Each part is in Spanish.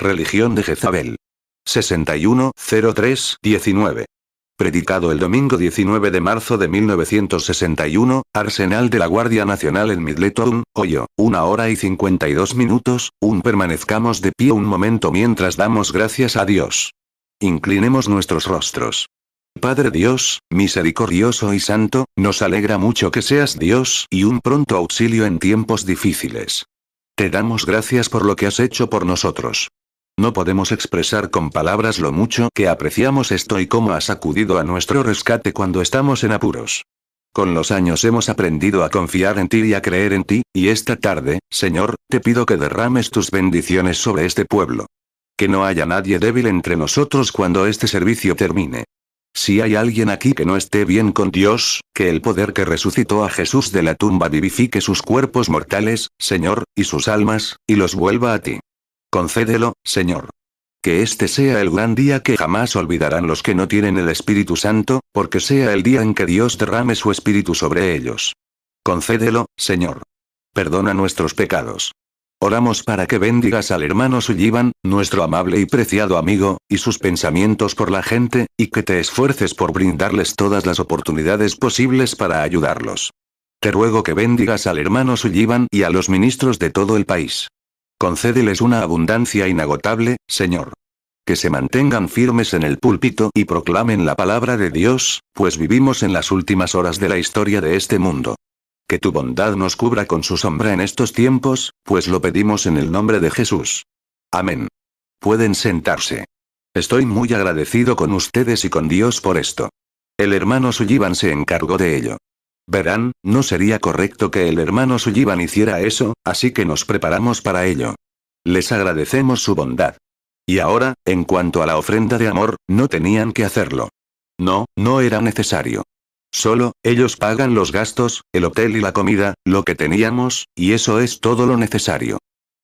Religión de Jezabel. 61-03-19. Predicado el domingo 19 de marzo de 1961, Arsenal de la Guardia Nacional en Middletown, Ohio, 1 hora y 52 minutos, permanezcamos de pie un momento mientras damos gracias a Dios. Inclinemos nuestros rostros. Padre Dios, misericordioso y santo, nos alegra mucho que seas Dios y un pronto auxilio en tiempos difíciles. Te damos gracias por lo que has hecho por nosotros. No podemos expresar con palabras lo mucho que apreciamos esto y cómo has acudido a nuestro rescate cuando estamos en apuros. Con los años hemos aprendido a confiar en ti y a creer en ti, y esta tarde, Señor, te pido que derrames tus bendiciones sobre este pueblo. Que no haya nadie débil entre nosotros cuando este servicio termine. Si hay alguien aquí que no esté bien con Dios, que el poder que resucitó a Jesús de la tumba vivifique sus cuerpos mortales, Señor, y sus almas, y los vuelva a ti. Concédelo, Señor. Que este sea el gran día que jamás olvidarán los que no tienen el Espíritu Santo, porque sea el día en que Dios derrame su Espíritu sobre ellos. Concédelo, Señor. Perdona nuestros pecados. Oramos para que bendigas al hermano Sullivan, nuestro amable y preciado amigo, y sus pensamientos por la gente, y que te esfuerces por brindarles todas las oportunidades posibles para ayudarlos. Te ruego que bendigas al hermano Sullivan y a los ministros de todo el país. Concédeles una abundancia inagotable, Señor. Que se mantengan firmes en el púlpito y proclamen la palabra de Dios, pues vivimos en las últimas horas de la historia de este mundo. Que tu bondad nos cubra con su sombra en estos tiempos, pues lo pedimos en el nombre de Jesús. Amén. Pueden sentarse. Estoy muy agradecido con ustedes y con Dios por esto. El hermano Sullivan se encargó de ello. Verán, no sería correcto que el hermano Sullivan hiciera eso, así que nos preparamos para ello. Les agradecemos su bondad. Y ahora, en cuanto a la ofrenda de amor, no tenían que hacerlo. No, no era necesario. Solo, ellos pagan los gastos, el hotel y la comida, lo que teníamos, y eso es todo lo necesario.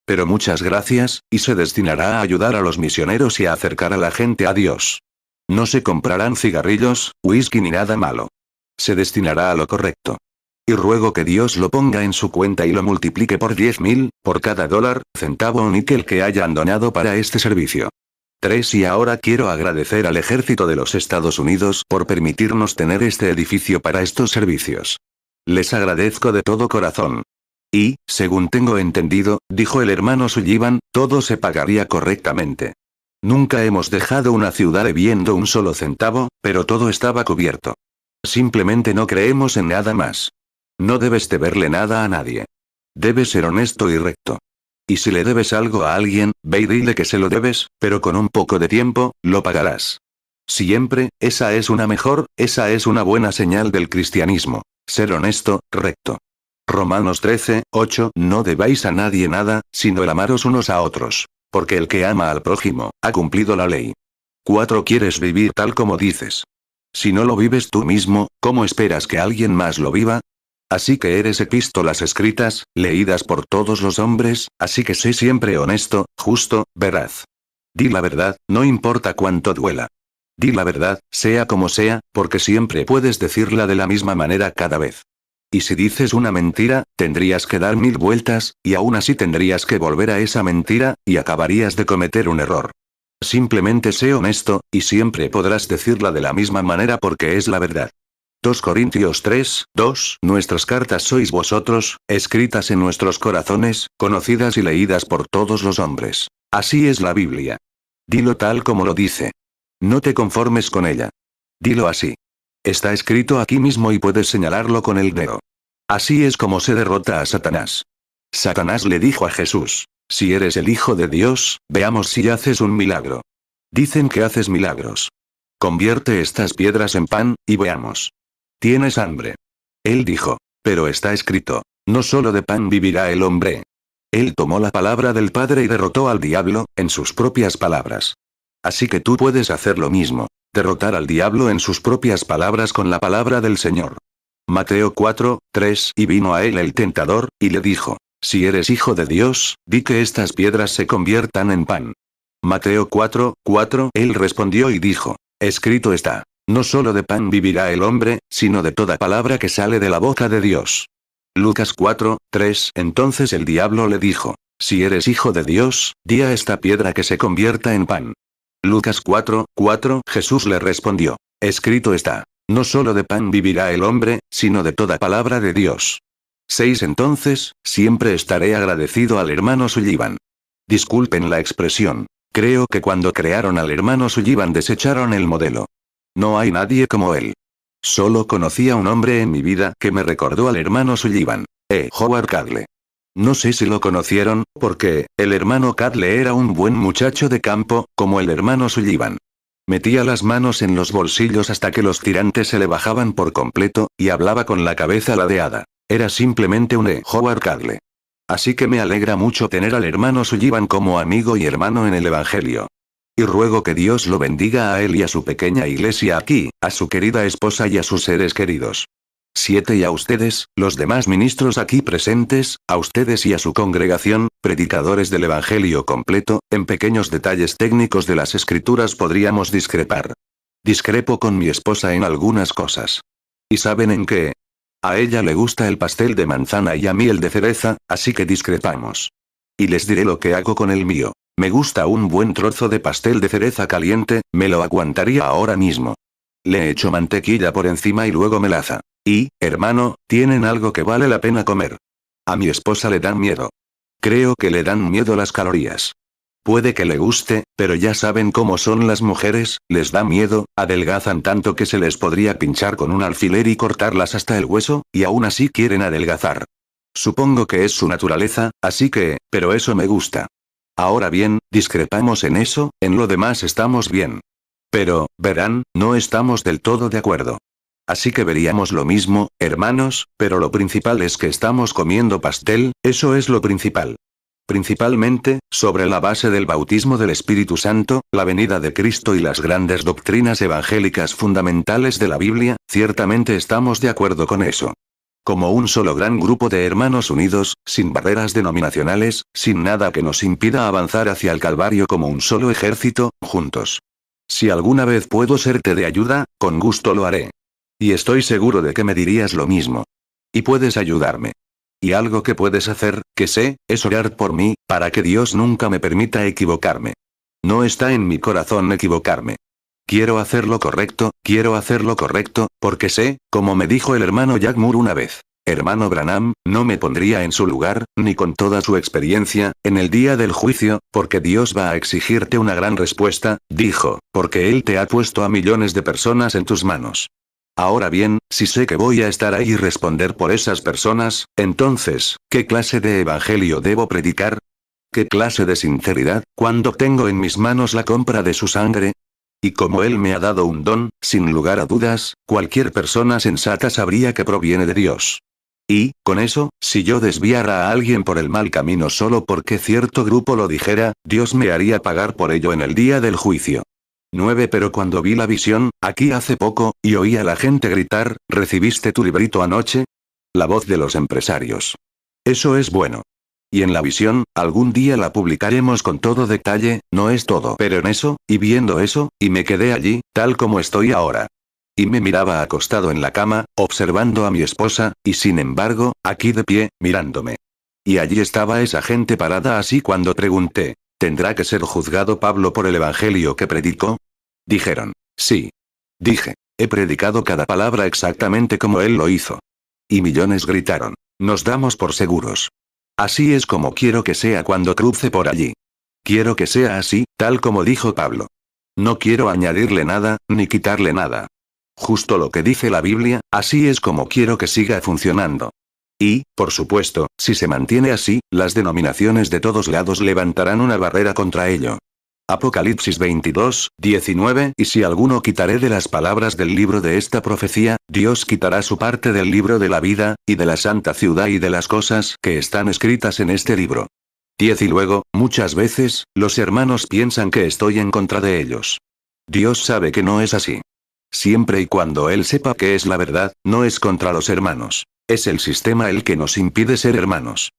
Pero muchas gracias, y se destinará a ayudar a los misioneros y a acercar a la gente a Dios. No se comprarán cigarrillos, whisky ni nada malo. Se destinará a lo correcto. Y ruego que Dios lo ponga en su cuenta y lo multiplique por 10,000, por cada dólar, centavo o níquel que hayan donado para este servicio. 3. Y ahora quiero agradecer al Ejército de los Estados Unidos por permitirnos tener este edificio para estos servicios. Les agradezco de todo corazón. Y, según tengo entendido, dijo el hermano Sullivan, todo se pagaría correctamente. Nunca hemos dejado una ciudad debiendo un solo centavo, pero todo estaba cubierto. Simplemente no creemos en nada más. No debes deberle nada a nadie. Debes ser honesto y recto. Y si le debes algo a alguien, ve y dile que se lo debes, pero con un poco de tiempo, lo pagarás. Siempre, esa es una buena señal del cristianismo. Ser honesto, recto. Romanos 13:8. No debáis a nadie nada, sino el amaros unos a otros. Porque el que ama al prójimo, ha cumplido la ley. 4. ¿Quieres vivir tal como dices? Si no lo vives tú mismo, ¿cómo esperas que alguien más lo viva? Así que eres epístolas escritas, leídas por todos los hombres, así que sé siempre honesto, justo, veraz. Di la verdad, no importa cuánto duela. Di la verdad, sea como sea, porque siempre puedes decirla de la misma manera cada vez. Y si dices una mentira, tendrías que dar 1000 vueltas, y aún así tendrías que volver a esa mentira, y acabarías de cometer un error. Simplemente sé honesto, y siempre podrás decirla de la misma manera porque es la verdad. 2 Corintios 3:2. Nuestras cartas sois vosotros, escritas en nuestros corazones, conocidas y leídas por todos los hombres. Así es la Biblia. Dilo tal como lo dice. No te conformes con ella. Dilo así. Está escrito aquí mismo y puedes señalarlo con el dedo. Así es como se derrota a Satanás. Satanás le dijo a Jesús: si eres el Hijo de Dios, veamos si haces un milagro. Dicen que haces milagros. Convierte estas piedras en pan, y veamos. ¿Tienes hambre? Él dijo: pero está escrito, no solo de pan vivirá el hombre. Él tomó la palabra del Padre y derrotó al diablo, en sus propias palabras. Así que tú puedes hacer lo mismo, derrotar al diablo en sus propias palabras con la palabra del Señor. Mateo 4:3. Y vino a él el tentador, y le dijo: si eres hijo de Dios, di que estas piedras se conviertan en pan. Mateo 4:4. Él respondió y dijo: escrito está, no solo de pan vivirá el hombre, sino de toda palabra que sale de la boca de Dios. Lucas 4:3. Entonces el diablo le dijo: Si eres hijo de Dios, di a esta piedra que se convierta en pan. Lucas 4:4 Jesús le respondió. Escrito está. No solo de pan vivirá el hombre, sino de toda palabra de Dios. 6 Entonces, siempre estaré agradecido al hermano Sullivan. Disculpen la expresión. Creo que cuando crearon al hermano Sullivan desecharon el modelo. No hay nadie como él. Solo conocí a un hombre en mi vida que me recordó al hermano Sullivan. Howard Cadle. No sé si lo conocieron, porque, el hermano Cadle era un buen muchacho de campo, como el hermano Sullivan. Metía las manos en los bolsillos hasta que los tirantes se le bajaban por completo, y hablaba con la cabeza ladeada. Era simplemente un Howard Cadle. Así que me alegra mucho tener al hermano Sullivan como amigo y hermano en el Evangelio. Y ruego que Dios lo bendiga a él y a su pequeña iglesia aquí, a su querida esposa y a sus seres queridos. 7 Y a ustedes, los demás ministros aquí presentes, a ustedes y a su congregación, predicadores del Evangelio completo, en pequeños detalles técnicos de las Escrituras podríamos discrepar. Discrepo con mi esposa en algunas cosas. ¿Y saben en qué? A ella le gusta el pastel de manzana y a mí el de cereza, así que discrepamos. Y les diré lo que hago con el mío. Me gusta un buen trozo de pastel de cereza caliente, me lo aguantaría ahora mismo. Le echo mantequilla por encima y luego melaza. Y, hermano, tienen algo que vale la pena comer. A mi esposa le dan miedo. Creo que le dan miedo las calorías. Puede que le guste, pero ya saben cómo son las mujeres, les da miedo, adelgazan tanto que se les podría pinchar con un alfiler y cortarlas hasta el hueso, y aún así quieren adelgazar. Supongo que es su naturaleza, así que, pero eso me gusta. Ahora bien, discrepamos en eso, en lo demás estamos bien. Pero, verán, no estamos del todo de acuerdo. Así que veríamos lo mismo, hermanos, pero lo principal es que estamos comiendo pastel, eso es lo principal. Principalmente, sobre la base del bautismo del Espíritu Santo, la venida de Cristo y las grandes doctrinas evangélicas fundamentales de la Biblia, ciertamente estamos de acuerdo con eso. Como un solo gran grupo de hermanos unidos, sin barreras denominacionales, sin nada que nos impida avanzar hacia el Calvario como un solo ejército, juntos. Si alguna vez puedo serte de ayuda, con gusto lo haré. Y estoy seguro de que me dirías lo mismo. Y puedes ayudarme. Y algo que puedes hacer, que sé, es orar por mí, para que Dios nunca me permita equivocarme. No está en mi corazón equivocarme. Quiero hacer lo correcto, porque sé, como me dijo el hermano Jack Moore una vez. Hermano Branham, no me pondría en su lugar, ni con toda su experiencia, en el día del juicio, porque Dios va a exigirte una gran respuesta, dijo, porque Él te ha puesto a millones de personas en tus manos. Ahora bien, si sé que voy a estar ahí y responder por esas personas, entonces, ¿qué clase de evangelio debo predicar? ¿Qué clase de sinceridad, cuando tengo en mis manos la compra de su sangre? Y como Él me ha dado un don, sin lugar a dudas, cualquier persona sensata sabría que proviene de Dios. Y, con eso, si yo desviara a alguien por el mal camino solo porque cierto grupo lo dijera, Dios me haría pagar por ello en el día del juicio. 9 Pero cuando vi la visión, aquí hace poco, y oí a la gente gritar, ¿recibiste tu librito anoche? La voz de los empresarios. Eso es bueno. Y en la visión, algún día la publicaremos con todo detalle, no es todo. Pero en eso, y viendo eso, y me quedé allí, tal como estoy ahora. Y me miraba acostado en la cama, observando a mi esposa, y sin embargo, aquí de pie, mirándome. Y allí estaba esa gente parada así cuando pregunté, ¿tendrá que ser juzgado Pablo por el evangelio que predicó? Dijeron, sí. Dije, he predicado cada palabra exactamente como él lo hizo. Y millones gritaron, nos damos por seguros. Así es como quiero que sea cuando cruce por allí. Quiero que sea así, tal como dijo Pablo. No quiero añadirle nada, ni quitarle nada. Justo lo que dice la Biblia, así es como quiero que siga funcionando. Y, por supuesto, si se mantiene así, las denominaciones de todos lados levantarán una barrera contra ello. Apocalipsis 22:19 Y si alguno quitaré de las palabras del libro de esta profecía, Dios quitará su parte del libro de la vida, y de la santa ciudad y de las cosas que están escritas en este libro. 10 Y luego, muchas veces, los hermanos piensan que estoy en contra de ellos. Dios sabe que no es así. Siempre y cuando Él sepa que es la verdad, no es contra los hermanos. Es el sistema el que nos impide ser hermanos.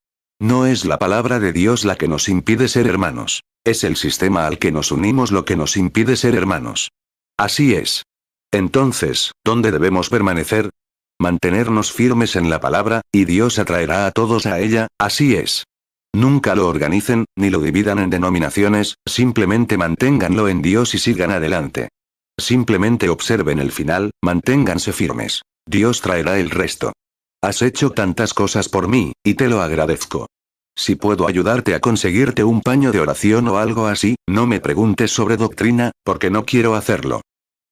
No es la palabra de Dios la que nos impide ser hermanos. Es el sistema al que nos unimos lo que nos impide ser hermanos. Así es. Entonces, ¿dónde debemos permanecer? Mantenernos firmes en la palabra, y Dios atraerá a todos a ella, así es. Nunca lo organicen, ni lo dividan en denominaciones, simplemente manténganlo en Dios y sigan adelante. Simplemente observen el final, manténganse firmes. Dios traerá el resto. Has hecho tantas cosas por mí, y te lo agradezco. Si puedo ayudarte a conseguirte un paño de oración o algo así, no me preguntes sobre doctrina, porque no quiero hacerlo.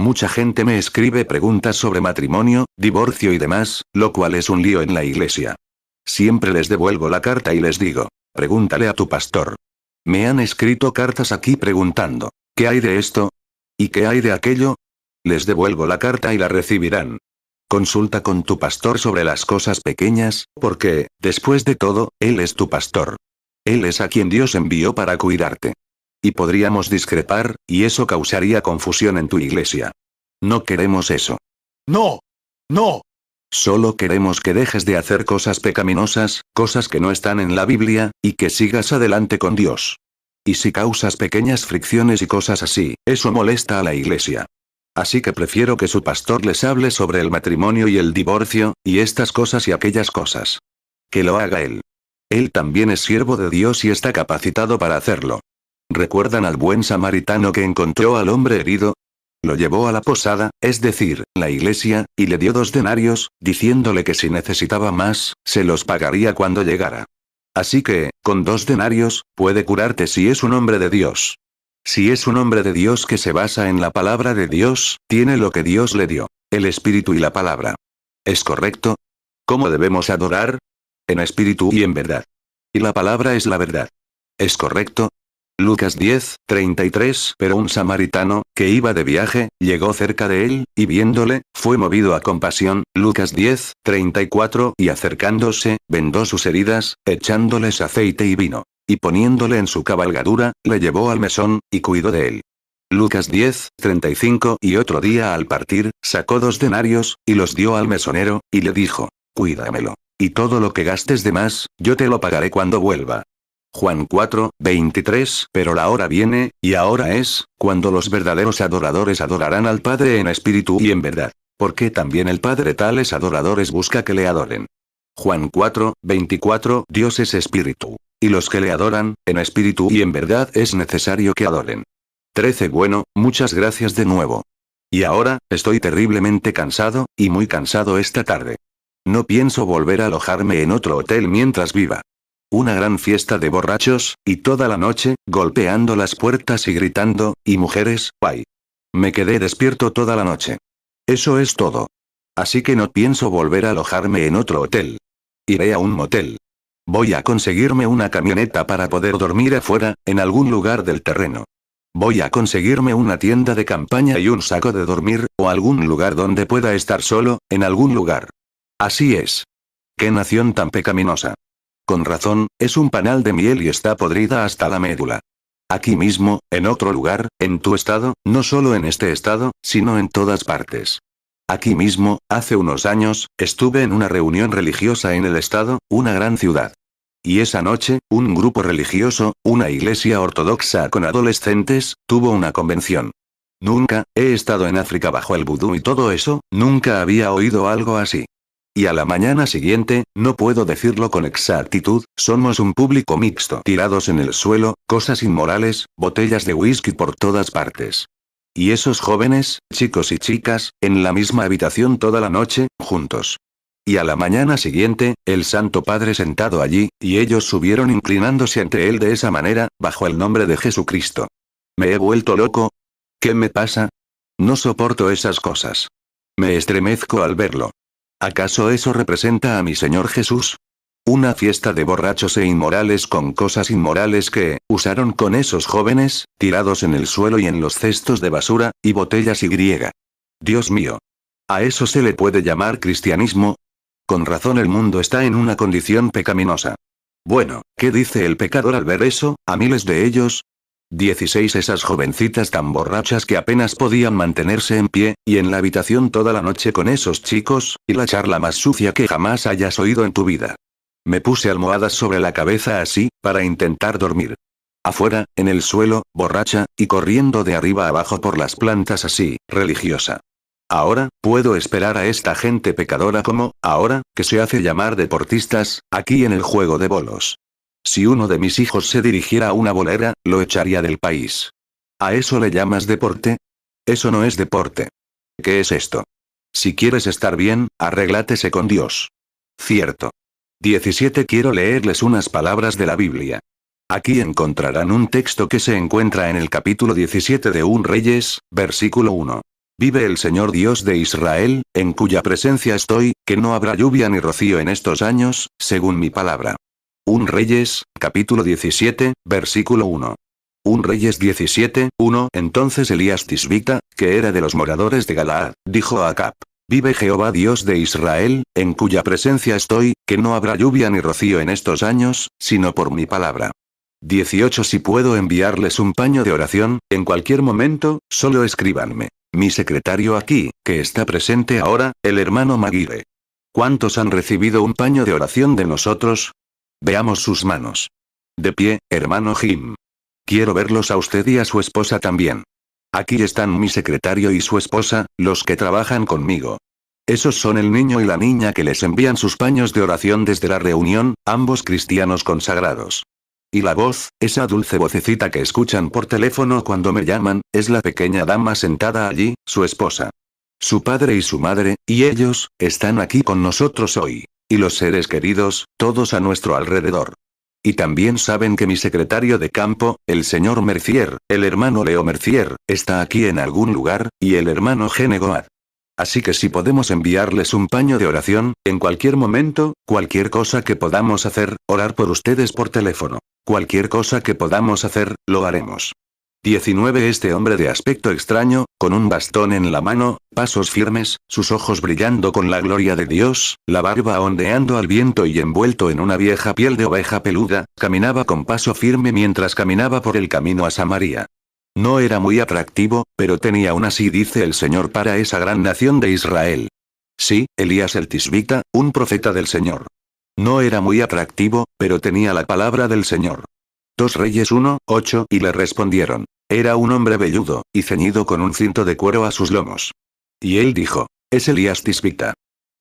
Mucha gente me escribe preguntas sobre matrimonio, divorcio y demás, lo cual es un lío en la iglesia. Siempre les devuelvo la carta y les digo, pregúntale a tu pastor. Me han escrito cartas aquí preguntando, ¿qué hay de esto? ¿Y qué hay de aquello? Les devuelvo la carta y la recibirán. Consulta con tu pastor sobre las cosas pequeñas, porque, después de todo, él es tu pastor. Él es a quien Dios envió para cuidarte. Y podríamos discrepar, y eso causaría confusión en tu iglesia. No queremos eso. No. No. Solo queremos que dejes de hacer cosas pecaminosas, cosas que no están en la Biblia, y que sigas adelante con Dios. Y si causas pequeñas fricciones y cosas así, eso molesta a la iglesia. Así que prefiero que su pastor les hable sobre el matrimonio y el divorcio, y estas cosas y aquellas cosas. Que lo haga él. Él también es siervo de Dios y está capacitado para hacerlo. ¿Recuerdan al buen samaritano que encontró al hombre herido? Lo llevó a la posada, es decir, la iglesia, y le dio 2 denarios, diciéndole que si necesitaba más, se los pagaría cuando llegara. Así que, con 2 denarios, puede curarte si es un hombre de Dios. Si es un hombre de Dios que se basa en la palabra de Dios, tiene lo que Dios le dio, el espíritu y la palabra. ¿Es correcto? ¿Cómo debemos adorar? En espíritu y en verdad. Y la palabra es la verdad. ¿Es correcto? Lucas 10:33. Pero un samaritano, que iba de viaje, llegó cerca de él, y viéndole, fue movido a compasión. Lucas 10:34. Y acercándose, vendó sus heridas, echándoles aceite y vino. Y poniéndole en su cabalgadura, le llevó al mesón, y cuidó de él. Lucas 10:35. Y otro día al partir, sacó 2 denarios, y los dio al mesonero, y le dijo, cuídamelo. Y todo lo que gastes de más, yo te lo pagaré cuando vuelva. Juan 4:23. Pero la hora viene, y ahora es, cuando los verdaderos adoradores adorarán al Padre en espíritu y en verdad. Porque también el Padre tales adoradores busca que le adoren. Juan 4:24. Dios es espíritu. Y los que le adoran, en espíritu y en verdad es necesario que adoren. 13. Bueno, muchas gracias de nuevo. Y ahora, estoy terriblemente cansado, y muy cansado esta tarde. No pienso volver a alojarme en otro hotel mientras viva. Una gran fiesta de borrachos, y toda la noche, golpeando las puertas y gritando, y mujeres, ¡ay! Me quedé despierto toda la noche. Eso es todo. Así que no pienso volver a alojarme en otro hotel. Iré a un motel. Voy a conseguirme una camioneta para poder dormir afuera, en algún lugar del terreno. Voy a conseguirme una tienda de campaña y un saco de dormir, o algún lugar donde pueda estar solo, en algún lugar. Así es. ¡Qué nación tan pecaminosa! Con razón, es un panal de miel y está podrida hasta la médula. Aquí mismo, en otro lugar, en tu estado, no solo en este estado, sino en todas partes. Aquí mismo, hace unos años, estuve en una reunión religiosa en el estado, una gran ciudad. Y esa noche, un grupo religioso, una iglesia ortodoxa con adolescentes, tuvo una convención. Nunca, he estado en África bajo el vudú y todo eso, nunca había oído algo así. Y a la mañana siguiente, no puedo decirlo con exactitud, somos un público mixto. Tirados en el suelo, cosas inmorales, botellas de whisky por todas partes. Y esos jóvenes, chicos y chicas, en la misma habitación toda la noche, juntos. Y a la mañana siguiente, el Santo Padre sentado allí, y ellos subieron inclinándose ante él de esa manera, bajo el nombre de Jesucristo. ¿Me he vuelto loco? ¿Qué me pasa? No soporto esas cosas. Me estremezco al verlo. ¿Acaso eso representa a mi Señor Jesús? Una fiesta de borrachos e inmorales con cosas inmorales que, usaron con esos jóvenes, tirados en el suelo y en los cestos de basura, y botellas y griega. Dios mío. ¿A eso se le puede llamar cristianismo? Con razón el mundo está en una condición pecaminosa. Bueno, ¿qué dice el pecador al ver eso, a miles de ellos? 16. Esas jovencitas tan borrachas que apenas podían mantenerse en pie, y en la habitación toda la noche con esos chicos, y la charla más sucia que jamás hayas oído en tu vida. Me puse almohadas sobre la cabeza así, para intentar dormir. Afuera, en el suelo, borracha, y corriendo de arriba abajo por las plantas así, religiosa. Ahora, puedo esperar a esta gente pecadora como, ahora, que se hace llamar deportistas, aquí en el juego de bolos. Si uno de mis hijos se dirigiera a una bolera, lo echaría del país. ¿A eso le llamas deporte? Eso no es deporte. ¿Qué es esto? Si quieres estar bien, arréglatese con Dios. Cierto. 17. Quiero leerles unas palabras de la Biblia. Aquí encontrarán un texto que se encuentra en el capítulo 17 de 1 Reyes, versículo 1. Vive el Señor Dios de Israel, en cuya presencia estoy, que no habrá lluvia ni rocío en estos años, según mi palabra. 1 Reyes, capítulo 17, versículo 1. 1 Reyes 17, 1. Entonces Elías Tisbita, que era de los moradores de Galaad, dijo a Acab: Vive Jehová Dios de Israel, en cuya presencia estoy, que no habrá lluvia ni rocío en estos años, sino por mi palabra. 18. Si puedo enviarles un paño de oración, en cualquier momento, solo escríbanme. Mi secretario aquí, que está presente ahora, el hermano Maguire. ¿Cuántos han recibido un paño de oración de nosotros? Veamos sus manos. De pie, hermano Jim. Quiero verlos a usted y a su esposa también. Aquí están mi secretario y su esposa, los que trabajan conmigo. Esos son el niño y la niña que les envían sus paños de oración desde la reunión, ambos cristianos consagrados. Y la voz, esa dulce vocecita que escuchan por teléfono cuando me llaman, es la pequeña dama sentada allí, su esposa. Su padre y su madre, y ellos, están aquí con nosotros hoy. Y los seres queridos, todos a nuestro alrededor. Y también saben que mi secretario de campo, el señor Mercier, el hermano Leo Mercier, está aquí en algún lugar, y el hermano Gene Goad. Así que si podemos enviarles un paño de oración, en cualquier momento, cualquier cosa que podamos hacer, orar por ustedes por teléfono. Cualquier cosa que podamos hacer, lo haremos. 19. Este hombre de aspecto extraño, con un bastón en la mano, pasos firmes, sus ojos brillando con la gloria de Dios, la barba ondeando al viento y envuelto en una vieja piel de oveja peluda, caminaba con paso firme mientras caminaba por el camino a Samaria. No era muy atractivo, pero tenía un así dice el Señor para esa gran nación de Israel. Sí, Elías el Tisbita, un profeta del Señor. No era muy atractivo, pero tenía la palabra del Señor. 2 Reyes 1, 8. Y le respondieron. Era un hombre velludo, y ceñido con un cinto de cuero a sus lomos. Y él dijo: es Elías Tisbita.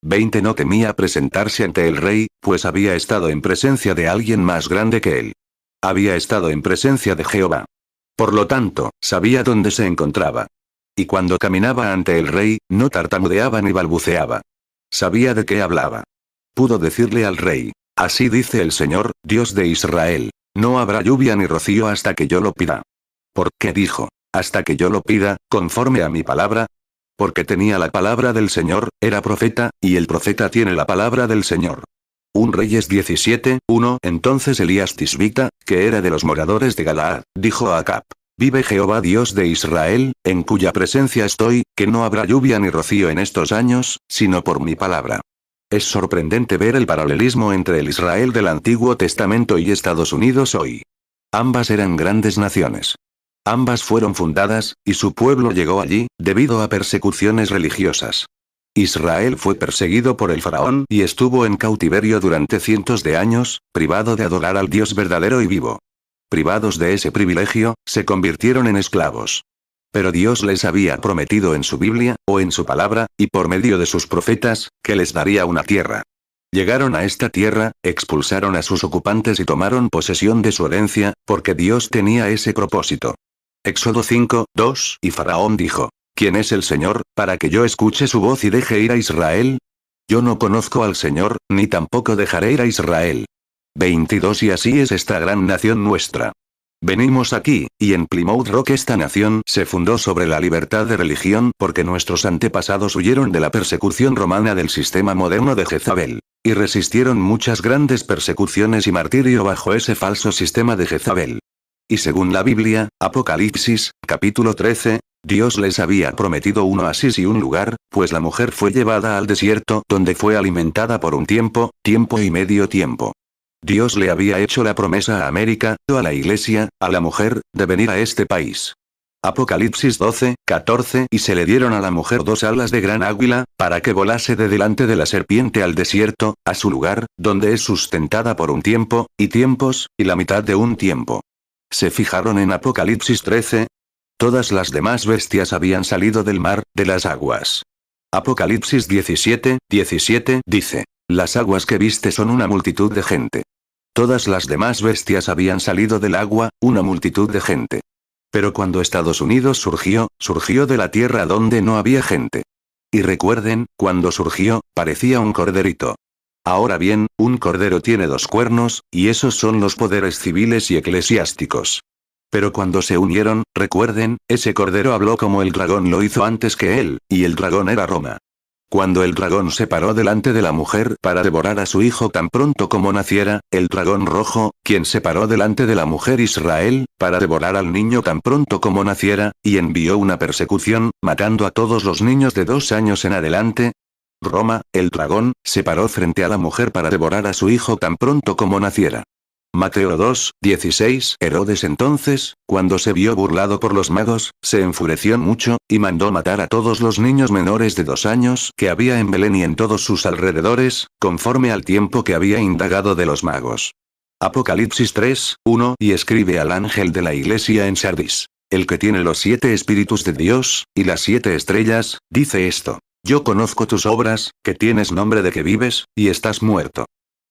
20. No temía presentarse ante el rey, pues había estado en presencia de alguien más grande que él. Había estado en presencia de Jehová. Por lo tanto, sabía dónde se encontraba. Y cuando caminaba ante el rey, no tartamudeaba ni balbuceaba. Sabía de qué hablaba. Pudo decirle al rey: así dice el Señor, Dios de Israel. No habrá lluvia ni rocío hasta que yo lo pida. ¿Por qué dijo, hasta que yo lo pida, conforme a mi palabra? Porque tenía la palabra del Señor, era profeta, y el profeta tiene la palabra del Señor. 1 Reyes 17, 1. Entonces Elías Tisbita, que era de los moradores de Galaad, dijo a Acab: vive Jehová Dios de Israel, en cuya presencia estoy, que no habrá lluvia ni rocío en estos años, sino por mi palabra. Es sorprendente ver el paralelismo entre el Israel del Antiguo Testamento y Estados Unidos hoy. Ambas eran grandes naciones. Ambas fueron fundadas, y su pueblo llegó allí, debido a persecuciones religiosas. Israel fue perseguido por el faraón y estuvo en cautiverio durante cientos de años, privado de adorar al Dios verdadero y vivo. Privados de ese privilegio, se convirtieron en esclavos. Pero Dios les había prometido en su Biblia, o en su palabra, y por medio de sus profetas, que les daría una tierra. Llegaron a esta tierra, expulsaron a sus ocupantes y tomaron posesión de su herencia, porque Dios tenía ese propósito. Éxodo 5, 2. Y Faraón dijo: ¿quién es el Señor, para que yo escuche su voz y deje ir a Israel? Yo no conozco al Señor, ni tampoco dejaré ir a Israel. 22. Y así es esta gran nación nuestra. Venimos aquí, y en Plymouth Rock esta nación se fundó sobre la libertad de religión porque nuestros antepasados huyeron de la persecución romana del sistema moderno de Jezabel. Y resistieron muchas grandes persecuciones y martirio bajo ese falso sistema de Jezabel. Y según la Biblia, Apocalipsis, capítulo 13, Dios les había prometido un oasis y un lugar, pues la mujer fue llevada al desierto donde fue alimentada por un tiempo, tiempo y medio tiempo. Dios le había hecho la promesa a América, a la Iglesia, a la mujer, de venir a este país. Apocalipsis 12, 14. Y se le dieron a la mujer 2 alas de gran águila, para que volase de delante de la serpiente al desierto, a su lugar, donde es sustentada por un tiempo, y tiempos, y la mitad de un tiempo. ¿Se fijaron en Apocalipsis 13? Todas las demás bestias habían salido del mar, de las aguas. Apocalipsis 17, 17 dice: las aguas que viste son una multitud de gente. Todas las demás bestias habían salido del agua, una multitud de gente. Pero cuando Estados Unidos surgió, surgió de la tierra donde no había gente. Y recuerden, cuando surgió, parecía un corderito. Ahora bien, un cordero tiene 2 cuernos, y esos son los poderes civiles y eclesiásticos. Pero cuando se unieron, recuerden, ese cordero habló como el dragón lo hizo antes que él, y el dragón era Roma. Cuando el dragón se paró delante de la mujer para devorar a su hijo tan pronto como naciera, el dragón rojo, quien se paró delante de la mujer Israel, para devorar al niño tan pronto como naciera, y envió una persecución, matando a todos los niños de 2 años en adelante. Roma, el dragón, se paró frente a la mujer para devorar a su hijo tan pronto como naciera. Mateo 2:16. Herodes entonces, cuando se vio burlado por los magos, se enfureció mucho, y mandó matar a todos los niños menores de 2 años que había en Belén y en todos sus alrededores, conforme al tiempo que había indagado de los magos. Apocalipsis 3:1. Y escribe al ángel de la iglesia en Sardis, el que tiene los 7 espíritus de Dios, y las 7 estrellas, dice esto: Yo conozco tus obras, que tienes nombre de que vives, y estás muerto.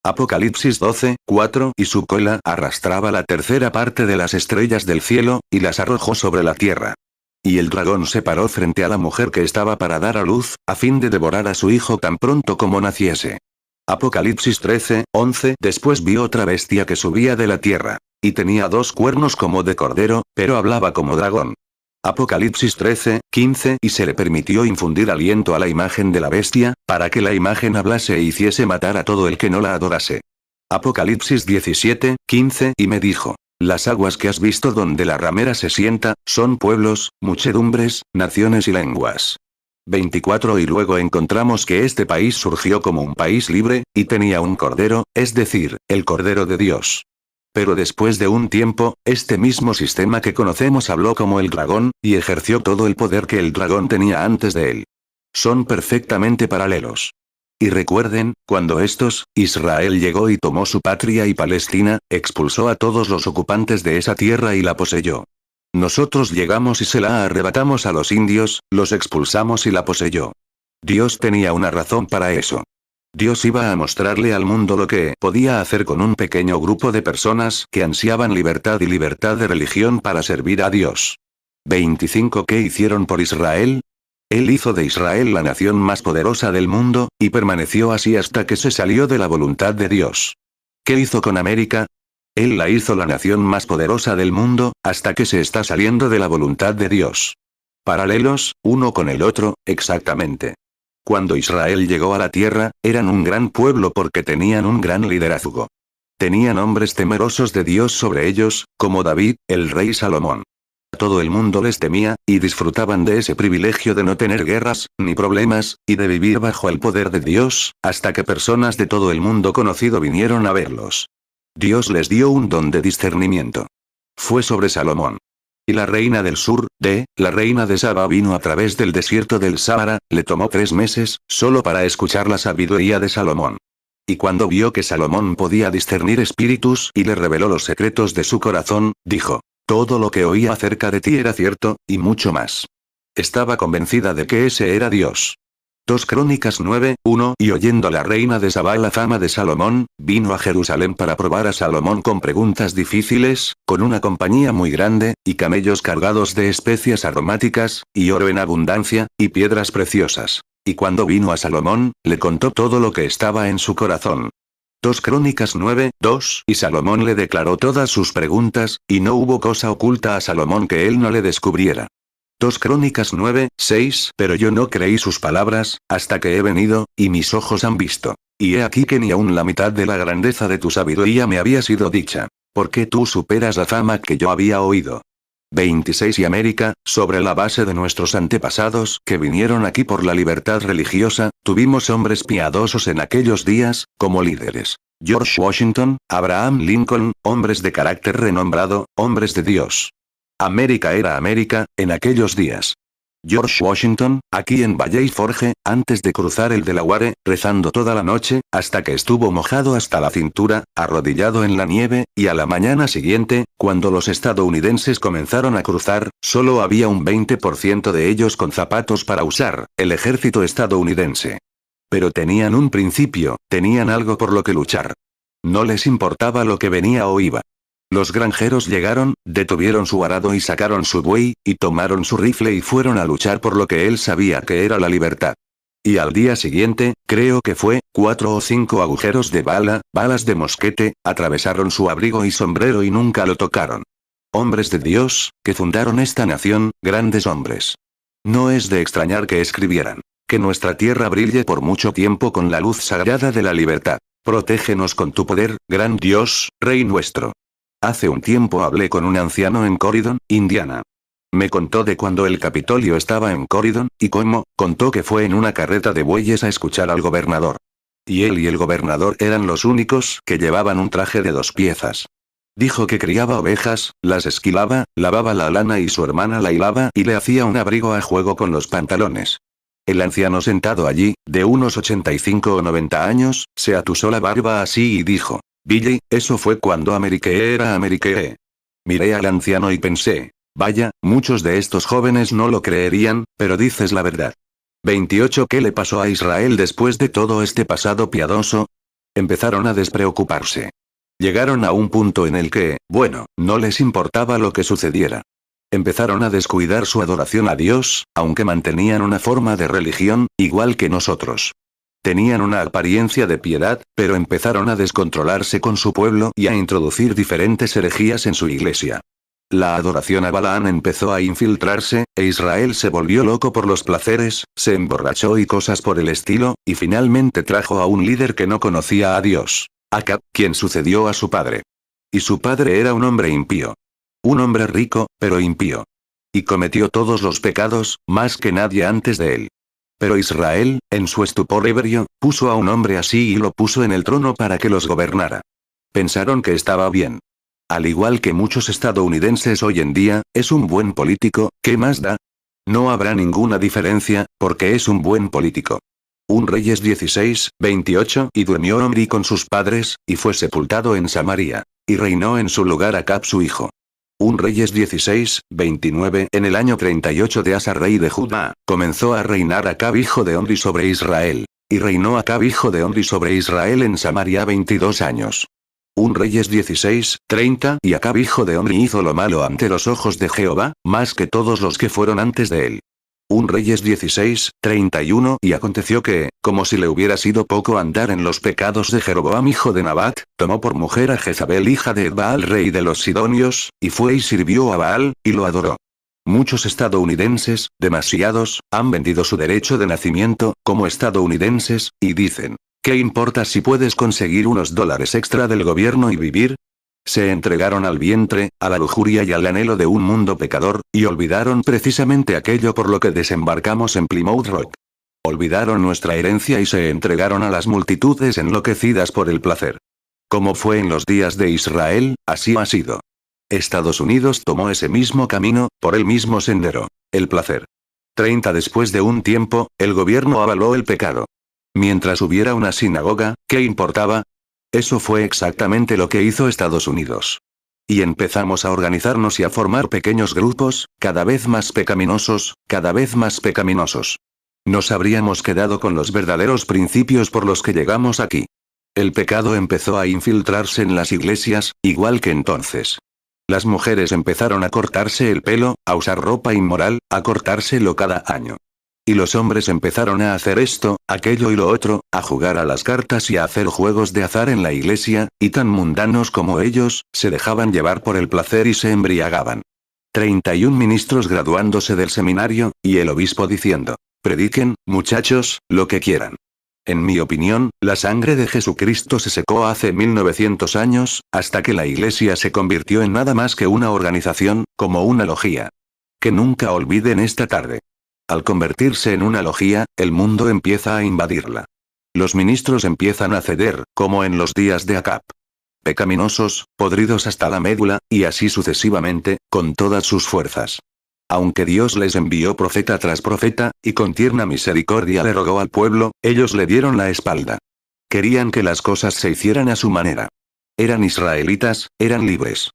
Apocalipsis 12:4. Y su cola arrastraba la tercera parte de las estrellas del cielo, y las arrojó sobre la tierra. Y el dragón se paró frente a la mujer que estaba para dar a luz, a fin de devorar a su hijo tan pronto como naciese. Apocalipsis 13:11. Después vi otra bestia que subía de la tierra. Y tenía 2 cuernos como de cordero, pero hablaba como dragón. Apocalipsis 13:15. Y se le permitió infundir aliento a la imagen de la bestia, para que la imagen hablase e hiciese matar a todo el que no la adorase. Apocalipsis 17:15. Y me dijo: Las aguas que has visto donde la ramera se sienta, son pueblos, muchedumbres, naciones y lenguas. 24. Y luego encontramos que este país surgió como un país libre, y tenía un cordero, es decir, el Cordero de Dios. Pero después de un tiempo, este mismo sistema que conocemos habló como el dragón, y ejerció todo el poder que el dragón tenía antes de él. Son perfectamente paralelos. Y recuerden, cuando Israel llegó y tomó su patria y Palestina, expulsó a todos los ocupantes de esa tierra y la poseyó. Nosotros llegamos y se la arrebatamos a los indios, los expulsamos y la poseyó. Dios tenía una razón para eso. Dios iba a mostrarle al mundo lo que podía hacer con un pequeño grupo de personas que ansiaban libertad y libertad de religión para servir a Dios. 25. ¿Qué hicieron por Israel? Él hizo de Israel la nación más poderosa del mundo, y permaneció así hasta que se salió de la voluntad de Dios. ¿Qué hizo con América? Él la hizo la nación más poderosa del mundo, hasta que se está saliendo de la voluntad de Dios. Paralelos, uno con el otro, exactamente. Cuando Israel llegó a la tierra, eran un gran pueblo porque tenían un gran liderazgo. Tenían hombres temerosos de Dios sobre ellos, como David, el rey Salomón. Todo el mundo les temía, y disfrutaban de ese privilegio de no tener guerras, ni problemas, y de vivir bajo el poder de Dios, hasta que personas de todo el mundo conocido vinieron a verlos. Dios les dio un don de discernimiento. Fue sobre Salomón. Y la reina del sur, la reina de Saba vino a través del desierto del Sáhara, le tomó 3 meses, solo para escuchar la sabiduría de Salomón. Y cuando vio que Salomón podía discernir espíritus y le reveló los secretos de su corazón, dijo: Todo lo que oía acerca de ti era cierto, y mucho más. Estaba convencida de que ese era Dios. 2 Crónicas 9:1. Y oyendo la reina de Saba la fama de Salomón, vino a Jerusalén para probar a Salomón con preguntas difíciles, con una compañía muy grande, y camellos cargados de especias aromáticas, y oro en abundancia, y piedras preciosas. Y cuando vino a Salomón, le contó todo lo que estaba en su corazón. 2 Crónicas 9:2. Y Salomón le declaró todas sus preguntas, y no hubo cosa oculta a Salomón que él no le descubriera. 2 Crónicas 9:6. Pero yo no creí sus palabras, hasta que he venido, y mis ojos han visto. Y he aquí que ni aun la mitad de la grandeza de tu sabiduría me había sido dicha. Porque tú superas la fama que yo había oído. 26. Y América, sobre la base de nuestros antepasados que vinieron aquí por la libertad religiosa, tuvimos hombres piadosos en aquellos días, como líderes. George Washington, Abraham Lincoln, hombres de carácter renombrado, hombres de Dios. América era América, en aquellos días. George Washington, aquí en Valley Forge, antes de cruzar el Delaware, rezando toda la noche, hasta que estuvo mojado hasta la cintura, arrodillado en la nieve, y a la mañana siguiente, cuando los estadounidenses comenzaron a cruzar, solo había un 20% de ellos con zapatos para usar, el ejército estadounidense. Pero tenían un principio, tenían algo por lo que luchar. no les importaba lo que venía o iba. Los granjeros llegaron, detuvieron su arado y sacaron su buey, y tomaron su rifle y fueron a luchar por lo que él sabía que era la libertad. Y al día siguiente, creo que fue, 4 o 5 agujeros de balas de mosquete, atravesaron su abrigo y sombrero y nunca lo tocaron. Hombres de Dios, que fundaron esta nación, grandes hombres. No es de extrañar que escribieran: que nuestra tierra brille por mucho tiempo con la luz sagrada de la libertad. Protégenos con tu poder, gran Dios, Rey nuestro. Hace un tiempo hablé con un anciano en Corydon, Indiana. Me contó de cuando el Capitolio estaba en Corydon, y cómo, contó que fue en una carreta de bueyes a escuchar al gobernador. Y él y el gobernador eran los únicos que llevaban un traje de 2 piezas. Dijo que criaba ovejas, las esquilaba, lavaba la lana y su hermana la hilaba y le hacía un abrigo a juego con los pantalones. El anciano sentado allí, de unos 85 o 90 años, se atusó la barba así y dijo: Billy, eso fue cuando Amerique era Amerique. Miré al anciano y pensé: vaya, muchos de estos jóvenes no lo creerían, pero dices la verdad. 28. ¿Qué le pasó a Israel después de todo este pasado piadoso? Empezaron a despreocuparse. Llegaron a un punto en el que, bueno, no les importaba lo que sucediera. Empezaron a descuidar su adoración a Dios, aunque mantenían una forma de religión, igual que nosotros. Tenían una apariencia de piedad, pero empezaron a descontrolarse con su pueblo y a introducir diferentes herejías en su iglesia. La adoración a Balaán empezó a infiltrarse, e Israel se volvió loco por los placeres, se emborrachó y cosas por el estilo, y finalmente trajo a un líder que no conocía a Dios, Acab, quien sucedió a su padre. Y su padre era un hombre impío. Un hombre rico, pero impío. Y cometió todos los pecados, más que nadie antes de él. Pero Israel, en su estupor ebrio, puso a un hombre así y lo puso en el trono para que los gobernara. Pensaron que estaba bien. Al igual que muchos estadounidenses hoy en día, es un buen político, ¿qué más da? No habrá ninguna diferencia, porque es un buen político. Un Reyes 16, 28, y durmió Omri con sus padres, y fue sepultado en Samaria. Y reinó en su lugar Acab su hijo. Un Reyes 16, 29, en el año 38 de Asa rey de Judá, comenzó a reinar Acab hijo de Omri sobre Israel. Y reinó Acab hijo de Omri sobre Israel en Samaria 22 años. Un Reyes 16, 30, y Acab hijo de Omri hizo lo malo ante los ojos de Jehová, más que todos los que fueron antes de él. Un Reyes 16, 31, y aconteció que, como si le hubiera sido poco andar en los pecados de Jeroboam hijo de Nabat, tomó por mujer a Jezabel hija de Baal rey de los Sidonios, y fue y sirvió a Baal, y lo adoró. Muchos estadounidenses, demasiados, han vendido su derecho de nacimiento, como estadounidenses, y dicen: ¿qué importa si puedes conseguir unos dólares extra del gobierno y vivir? Se entregaron al vientre, a la lujuria y al anhelo de un mundo pecador, y olvidaron precisamente aquello por lo que desembarcamos en Plymouth Rock. Olvidaron nuestra herencia y se entregaron a las multitudes enloquecidas por el placer. Como fue en los días de Israel, así ha sido. Estados Unidos tomó ese mismo camino, por el mismo sendero. El placer. 30 Después de un tiempo, el gobierno avaló el pecado. Mientras hubiera una sinagoga, ¿qué importaba? Eso fue exactamente lo que hizo Estados Unidos. Y empezamos a organizarnos y a formar pequeños grupos, cada vez más pecaminosos, cada vez más pecaminosos. Nos habríamos quedado con los verdaderos principios por los que llegamos aquí. El pecado empezó a infiltrarse en las iglesias, igual que entonces. Las mujeres empezaron a cortarse el pelo, a usar ropa inmoral, a cortárselo cada año. Y los hombres empezaron a hacer esto, aquello y lo otro, a jugar a las cartas y a hacer juegos de azar en la iglesia, y tan mundanos como ellos, se dejaban llevar por el placer y se embriagaban. 31 ministros graduándose del seminario, y el obispo diciendo: prediquen, muchachos, lo que quieran. En mi opinión, la sangre de Jesucristo se secó hace 1900 años, hasta que la iglesia se convirtió en nada más que una organización, como una logía. Que nunca olviden esta tarde. Al convertirse en una logía, el mundo empieza a invadirla. Los ministros empiezan a ceder, como en los días de Acab. Pecaminosos, podridos hasta la médula, y así sucesivamente, con todas sus fuerzas. Aunque Dios les envió profeta tras profeta, y con tierna misericordia le rogó al pueblo, ellos le dieron la espalda. Querían que las cosas se hicieran a su manera. Eran israelitas, eran libres.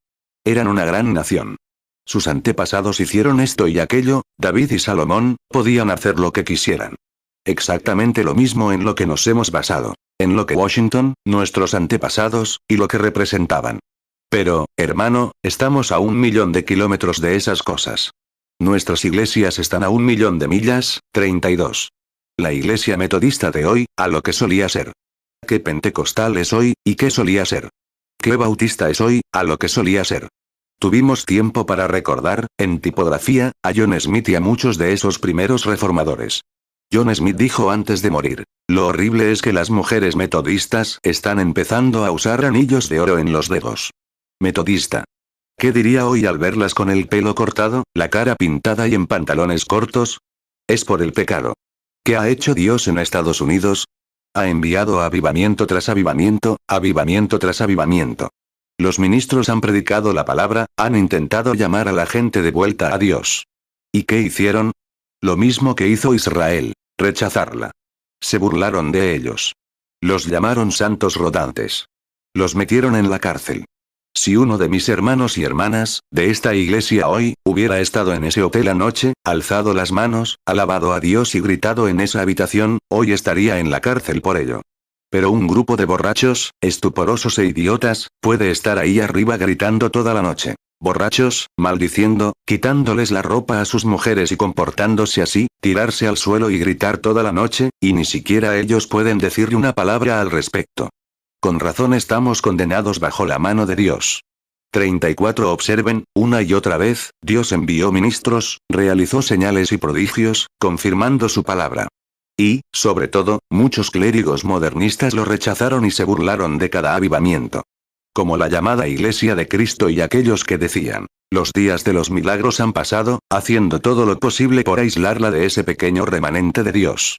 Eran una gran nación. Sus antepasados hicieron esto y aquello, David y Salomón, podían hacer lo que quisieran. Exactamente lo mismo en lo que nos hemos basado. en lo que Washington, nuestros antepasados, y lo que representaban. Pero, hermano, estamos a 1.000.000 de kilómetros de esas cosas. Nuestras iglesias están a 1.000.000 de millas, 32. La iglesia metodista de hoy, a lo que solía ser. ¿Qué pentecostal es hoy, y qué solía ser? ¿Qué bautista es hoy, a lo que solía ser? Tuvimos tiempo para recordar, en tipografía, a John Smith y a muchos de esos primeros reformadores. John Smith dijo antes de morir: lo horrible es que las mujeres metodistas están empezando a usar anillos de oro en los dedos. Metodista. ¿Qué diría hoy al verlas con el pelo cortado, la cara pintada y en pantalones cortos? Es por el pecado. ¿Qué ha hecho Dios en Estados Unidos? Ha enviado avivamiento tras avivamiento, avivamiento tras avivamiento. Los ministros han predicado la palabra, han intentado llamar a la gente de vuelta a Dios. ¿Y qué hicieron? Lo mismo que hizo Israel: rechazarla. Se burlaron de ellos. Los llamaron santos rodantes. Los metieron en la cárcel. Si uno de mis hermanos y hermanas, de esta iglesia hoy, hubiera estado en ese hotel anoche, alzado las manos, alabado a Dios y gritado en esa habitación, hoy estaría en la cárcel por ello. Pero un grupo de borrachos, estuporosos e idiotas, puede estar ahí arriba gritando toda la noche. Borrachos, maldiciendo, quitándoles la ropa a sus mujeres y comportándose así, tirarse al suelo y gritar toda la noche, y ni siquiera ellos pueden decirle una palabra al respecto. Con razón estamos condenados bajo la mano de Dios. 34. Observen, una y otra vez, Dios envió ministros, realizó señales y prodigios, confirmando su palabra. Y, sobre todo, muchos clérigos modernistas lo rechazaron y se burlaron de cada avivamiento. Como la llamada Iglesia de Cristo y aquellos que decían: los días de los milagros han pasado, haciendo todo lo posible por aislarla de ese pequeño remanente de Dios.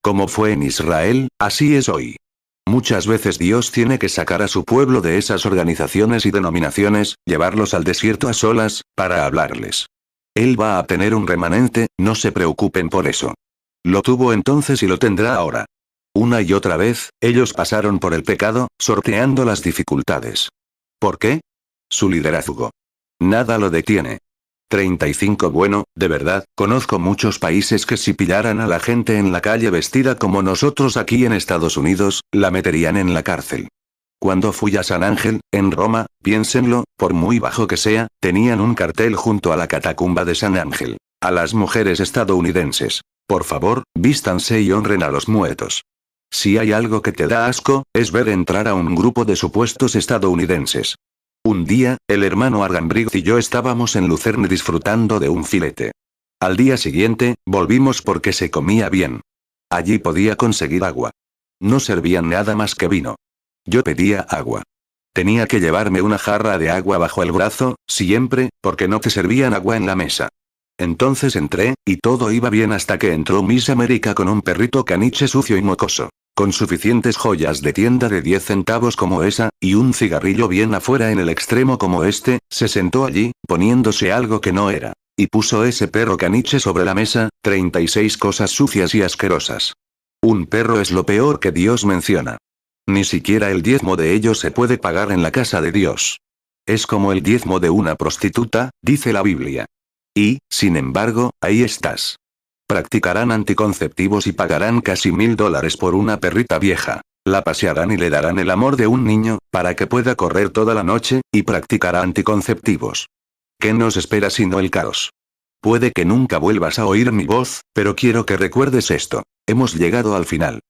Como fue en Israel, así es hoy. Muchas veces Dios tiene que sacar a su pueblo de esas organizaciones y denominaciones, llevarlos al desierto a solas, para hablarles. Él va a tener un remanente, no se preocupen por eso. Lo tuvo entonces y lo tendrá ahora. Una y otra vez, ellos pasaron por el pecado, sorteando las dificultades. ¿Por qué? Su liderazgo. Nada lo detiene. 35. Bueno, de verdad, conozco muchos países que si pillaran a la gente en la calle vestida como nosotros aquí en Estados Unidos, la meterían en la cárcel. Cuando fui a San Ángel, en Roma, piénsenlo, por muy bajo que sea, tenían un cartel junto a la catacumba de San Ángel: a las mujeres estadounidenses: por favor, vístanse y honren a los muertos. Si hay algo que te da asco, es ver entrar a un grupo de supuestos estadounidenses. Un día, el hermano Argan Briggs y yo estábamos en Lucerne disfrutando de un filete. Al día siguiente, volvimos porque se comía bien. Allí podía conseguir agua. No servían nada más que vino. Yo pedía agua. Tenía que llevarme una jarra de agua bajo el brazo, siempre, porque no te servían agua en la mesa. Entonces entré, y todo iba bien hasta que entró Miss América con un perrito caniche sucio y mocoso. Con suficientes joyas de tienda de 10 centavos como esa, y un cigarrillo bien afuera en el extremo como este, se sentó allí, poniéndose algo que no era. Y puso ese perro caniche sobre la mesa, 36 cosas sucias y asquerosas. Un perro es lo peor que Dios menciona. Ni siquiera el diezmo de ellos se puede pagar en la casa de Dios. Es como el diezmo de una prostituta, dice la Biblia. Y, sin embargo, ahí estás. Practicarán anticonceptivos y pagarán casi $1.000 por una perrita vieja. La pasearán y le darán el amor de un niño, para que pueda correr toda la noche, y practicará anticonceptivos. ¿Qué nos espera sino el caos? Puede que nunca vuelvas a oír mi voz, pero quiero que recuerdes esto. Hemos llegado al final.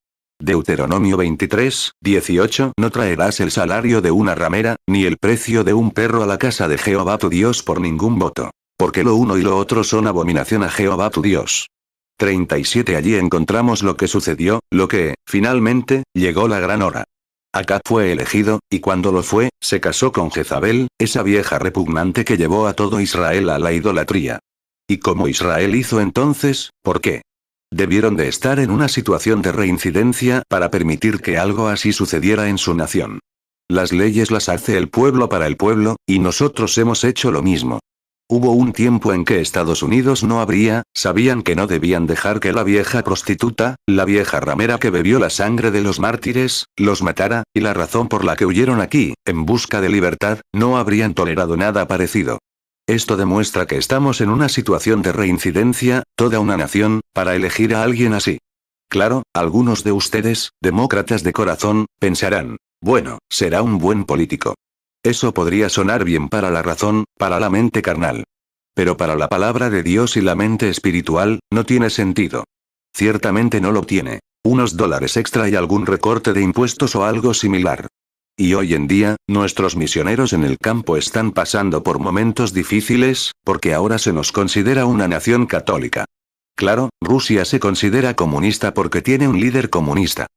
Deuteronomio 23, 18. No traerás el salario de una ramera, ni el precio de un perro a la casa de Jehová tu Dios por ningún voto. Porque lo uno y lo otro son abominación a Jehová tu Dios. 37. Allí encontramos lo que sucedió, lo que, finalmente, llegó la gran hora. Acab fue elegido, y cuando lo fue, se casó con Jezabel, esa vieja repugnante que llevó a todo Israel a la idolatría. ¿Y cómo Israel hizo entonces? ¿Por qué? Debieron de estar en una situación de reincidencia para permitir que algo así sucediera en su nación. Las leyes las hace el pueblo para el pueblo, y nosotros hemos hecho lo mismo. Hubo un tiempo en que Estados Unidos no habría, sabían que no debían dejar que la vieja prostituta, la vieja ramera que bebió la sangre de los mártires, los matara, y la razón por la que huyeron aquí, en busca de libertad, no habrían tolerado nada parecido. Esto demuestra que estamos en una situación de reincidencia, toda una nación, para elegir a alguien así. Claro, algunos de ustedes, demócratas de corazón, pensarán, bueno, será un buen político. Eso podría sonar bien para la razón, para la mente carnal. Pero para la palabra de Dios y la mente espiritual, no tiene sentido. Ciertamente no lo tiene. Unos dólares extra y algún recorte de impuestos o algo similar. Y hoy en día, nuestros misioneros en el campo están pasando por momentos difíciles, porque ahora se nos considera una nación católica. Claro, Rusia se considera comunista porque tiene un líder comunista.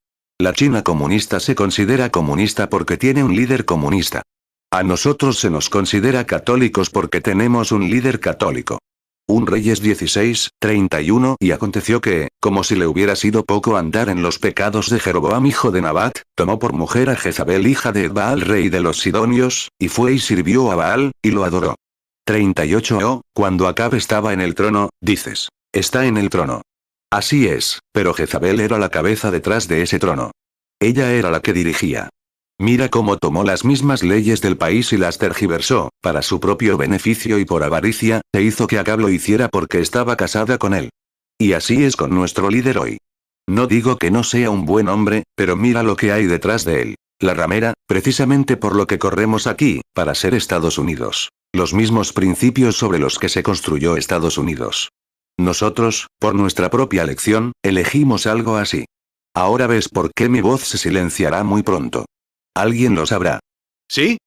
La China comunista se considera comunista porque tiene un líder comunista. A nosotros se nos considera católicos porque tenemos un líder católico. Un Reyes 16:31 y aconteció que, como si le hubiera sido poco andar en los pecados de Jeroboam hijo de Nabat, tomó por mujer a Jezabel hija de Baal rey de los Sidonios, y fue y sirvió a Baal, y lo adoró. 38 Oh, cuando Acab estaba en el trono, dices, está en el trono. Así es, pero Jezabel era la cabeza detrás de ese trono. Ella era la que dirigía. Mira cómo tomó las mismas leyes del país y las tergiversó, para su propio beneficio y por avaricia, e hizo que Acab lo hiciera porque estaba casada con él. Y así es con nuestro líder hoy. No digo que no sea un buen hombre, pero mira lo que hay detrás de él. La ramera, precisamente por lo que corremos aquí, para ser Estados Unidos. Los mismos principios sobre los que se construyó Estados Unidos. Nosotros, por nuestra propia elección, elegimos algo así. Ahora ves por qué mi voz se silenciará muy pronto. Alguien lo sabrá. ¿Sí?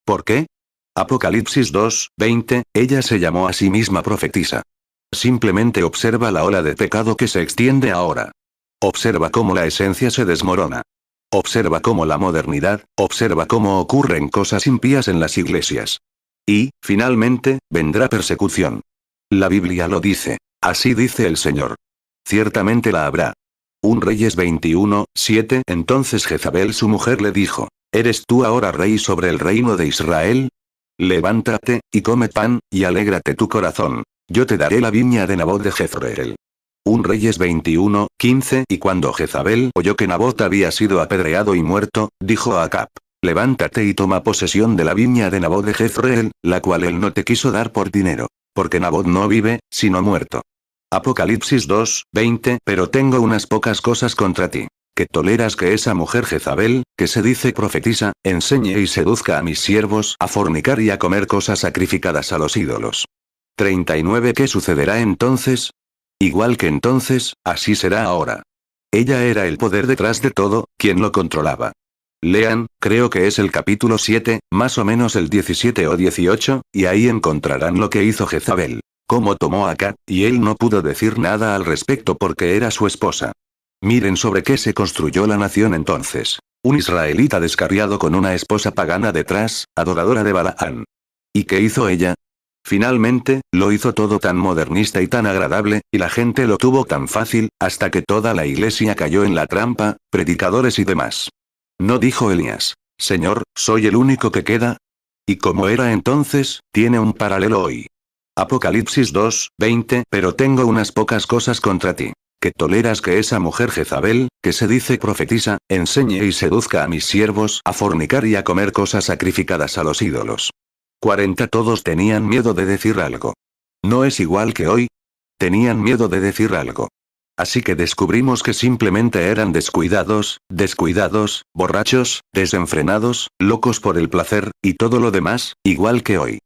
¿Por qué? Apocalipsis 2:20, ella se llamó a sí misma profetisa. Simplemente observa la ola de pecado que se extiende ahora. Observa cómo la esencia se desmorona. Observa cómo la modernidad, observa cómo ocurren cosas impías en las iglesias. Y, finalmente, vendrá persecución. La Biblia lo dice. Así dice el Señor. Ciertamente la habrá. Un Reyes 21:7. Entonces Jezabel su mujer le dijo, ¿eres tú ahora rey sobre el reino de Israel? Levántate, y come pan, y alégrate tu corazón. Yo te daré la viña de Nabot de Jezreel. Un Reyes 21:15. Y cuando Jezabel oyó que Nabot había sido apedreado y muerto, dijo a Acab, levántate y toma posesión de la viña de Nabot de Jezreel, la cual él no te quiso dar por dinero. Porque Nabot no vive, sino muerto. Apocalipsis 2:20. Pero tengo unas pocas cosas contra ti. Que toleras que esa mujer Jezabel, que se dice profetisa, enseñe y seduzca a mis siervos a fornicar y a comer cosas sacrificadas a los ídolos. 39. ¿Qué sucederá entonces? Igual que entonces, así será ahora. Ella era el poder detrás de todo, quien lo controlaba. Lean, creo que es el capítulo 7, más o menos el 17 o 18, y ahí encontrarán lo que hizo Jezabel. Cómo tomó a Acab, y él no pudo decir nada al respecto porque era su esposa. Miren sobre qué se construyó la nación entonces. Un israelita descarriado con una esposa pagana detrás, adoradora de Balaán. ¿Y qué hizo ella? Finalmente, lo hizo todo tan modernista y tan agradable, y la gente lo tuvo tan fácil, hasta que toda la iglesia cayó en la trampa, predicadores y demás. ¿No dijo Elías, Señor, soy el único que queda? Y como era entonces, tiene un paralelo hoy. Apocalipsis 2:20. Pero tengo unas pocas cosas contra ti. Que toleras que esa mujer Jezabel, que se dice profetisa, enseñe y seduzca a mis siervos a fornicar y a comer cosas sacrificadas a los ídolos. 40. Todos tenían miedo de decir algo. ¿No es igual que hoy? Tenían miedo de decir algo. Así que descubrimos que simplemente eran descuidados, borrachos, desenfrenados, locos por el placer, y todo lo demás, igual que hoy.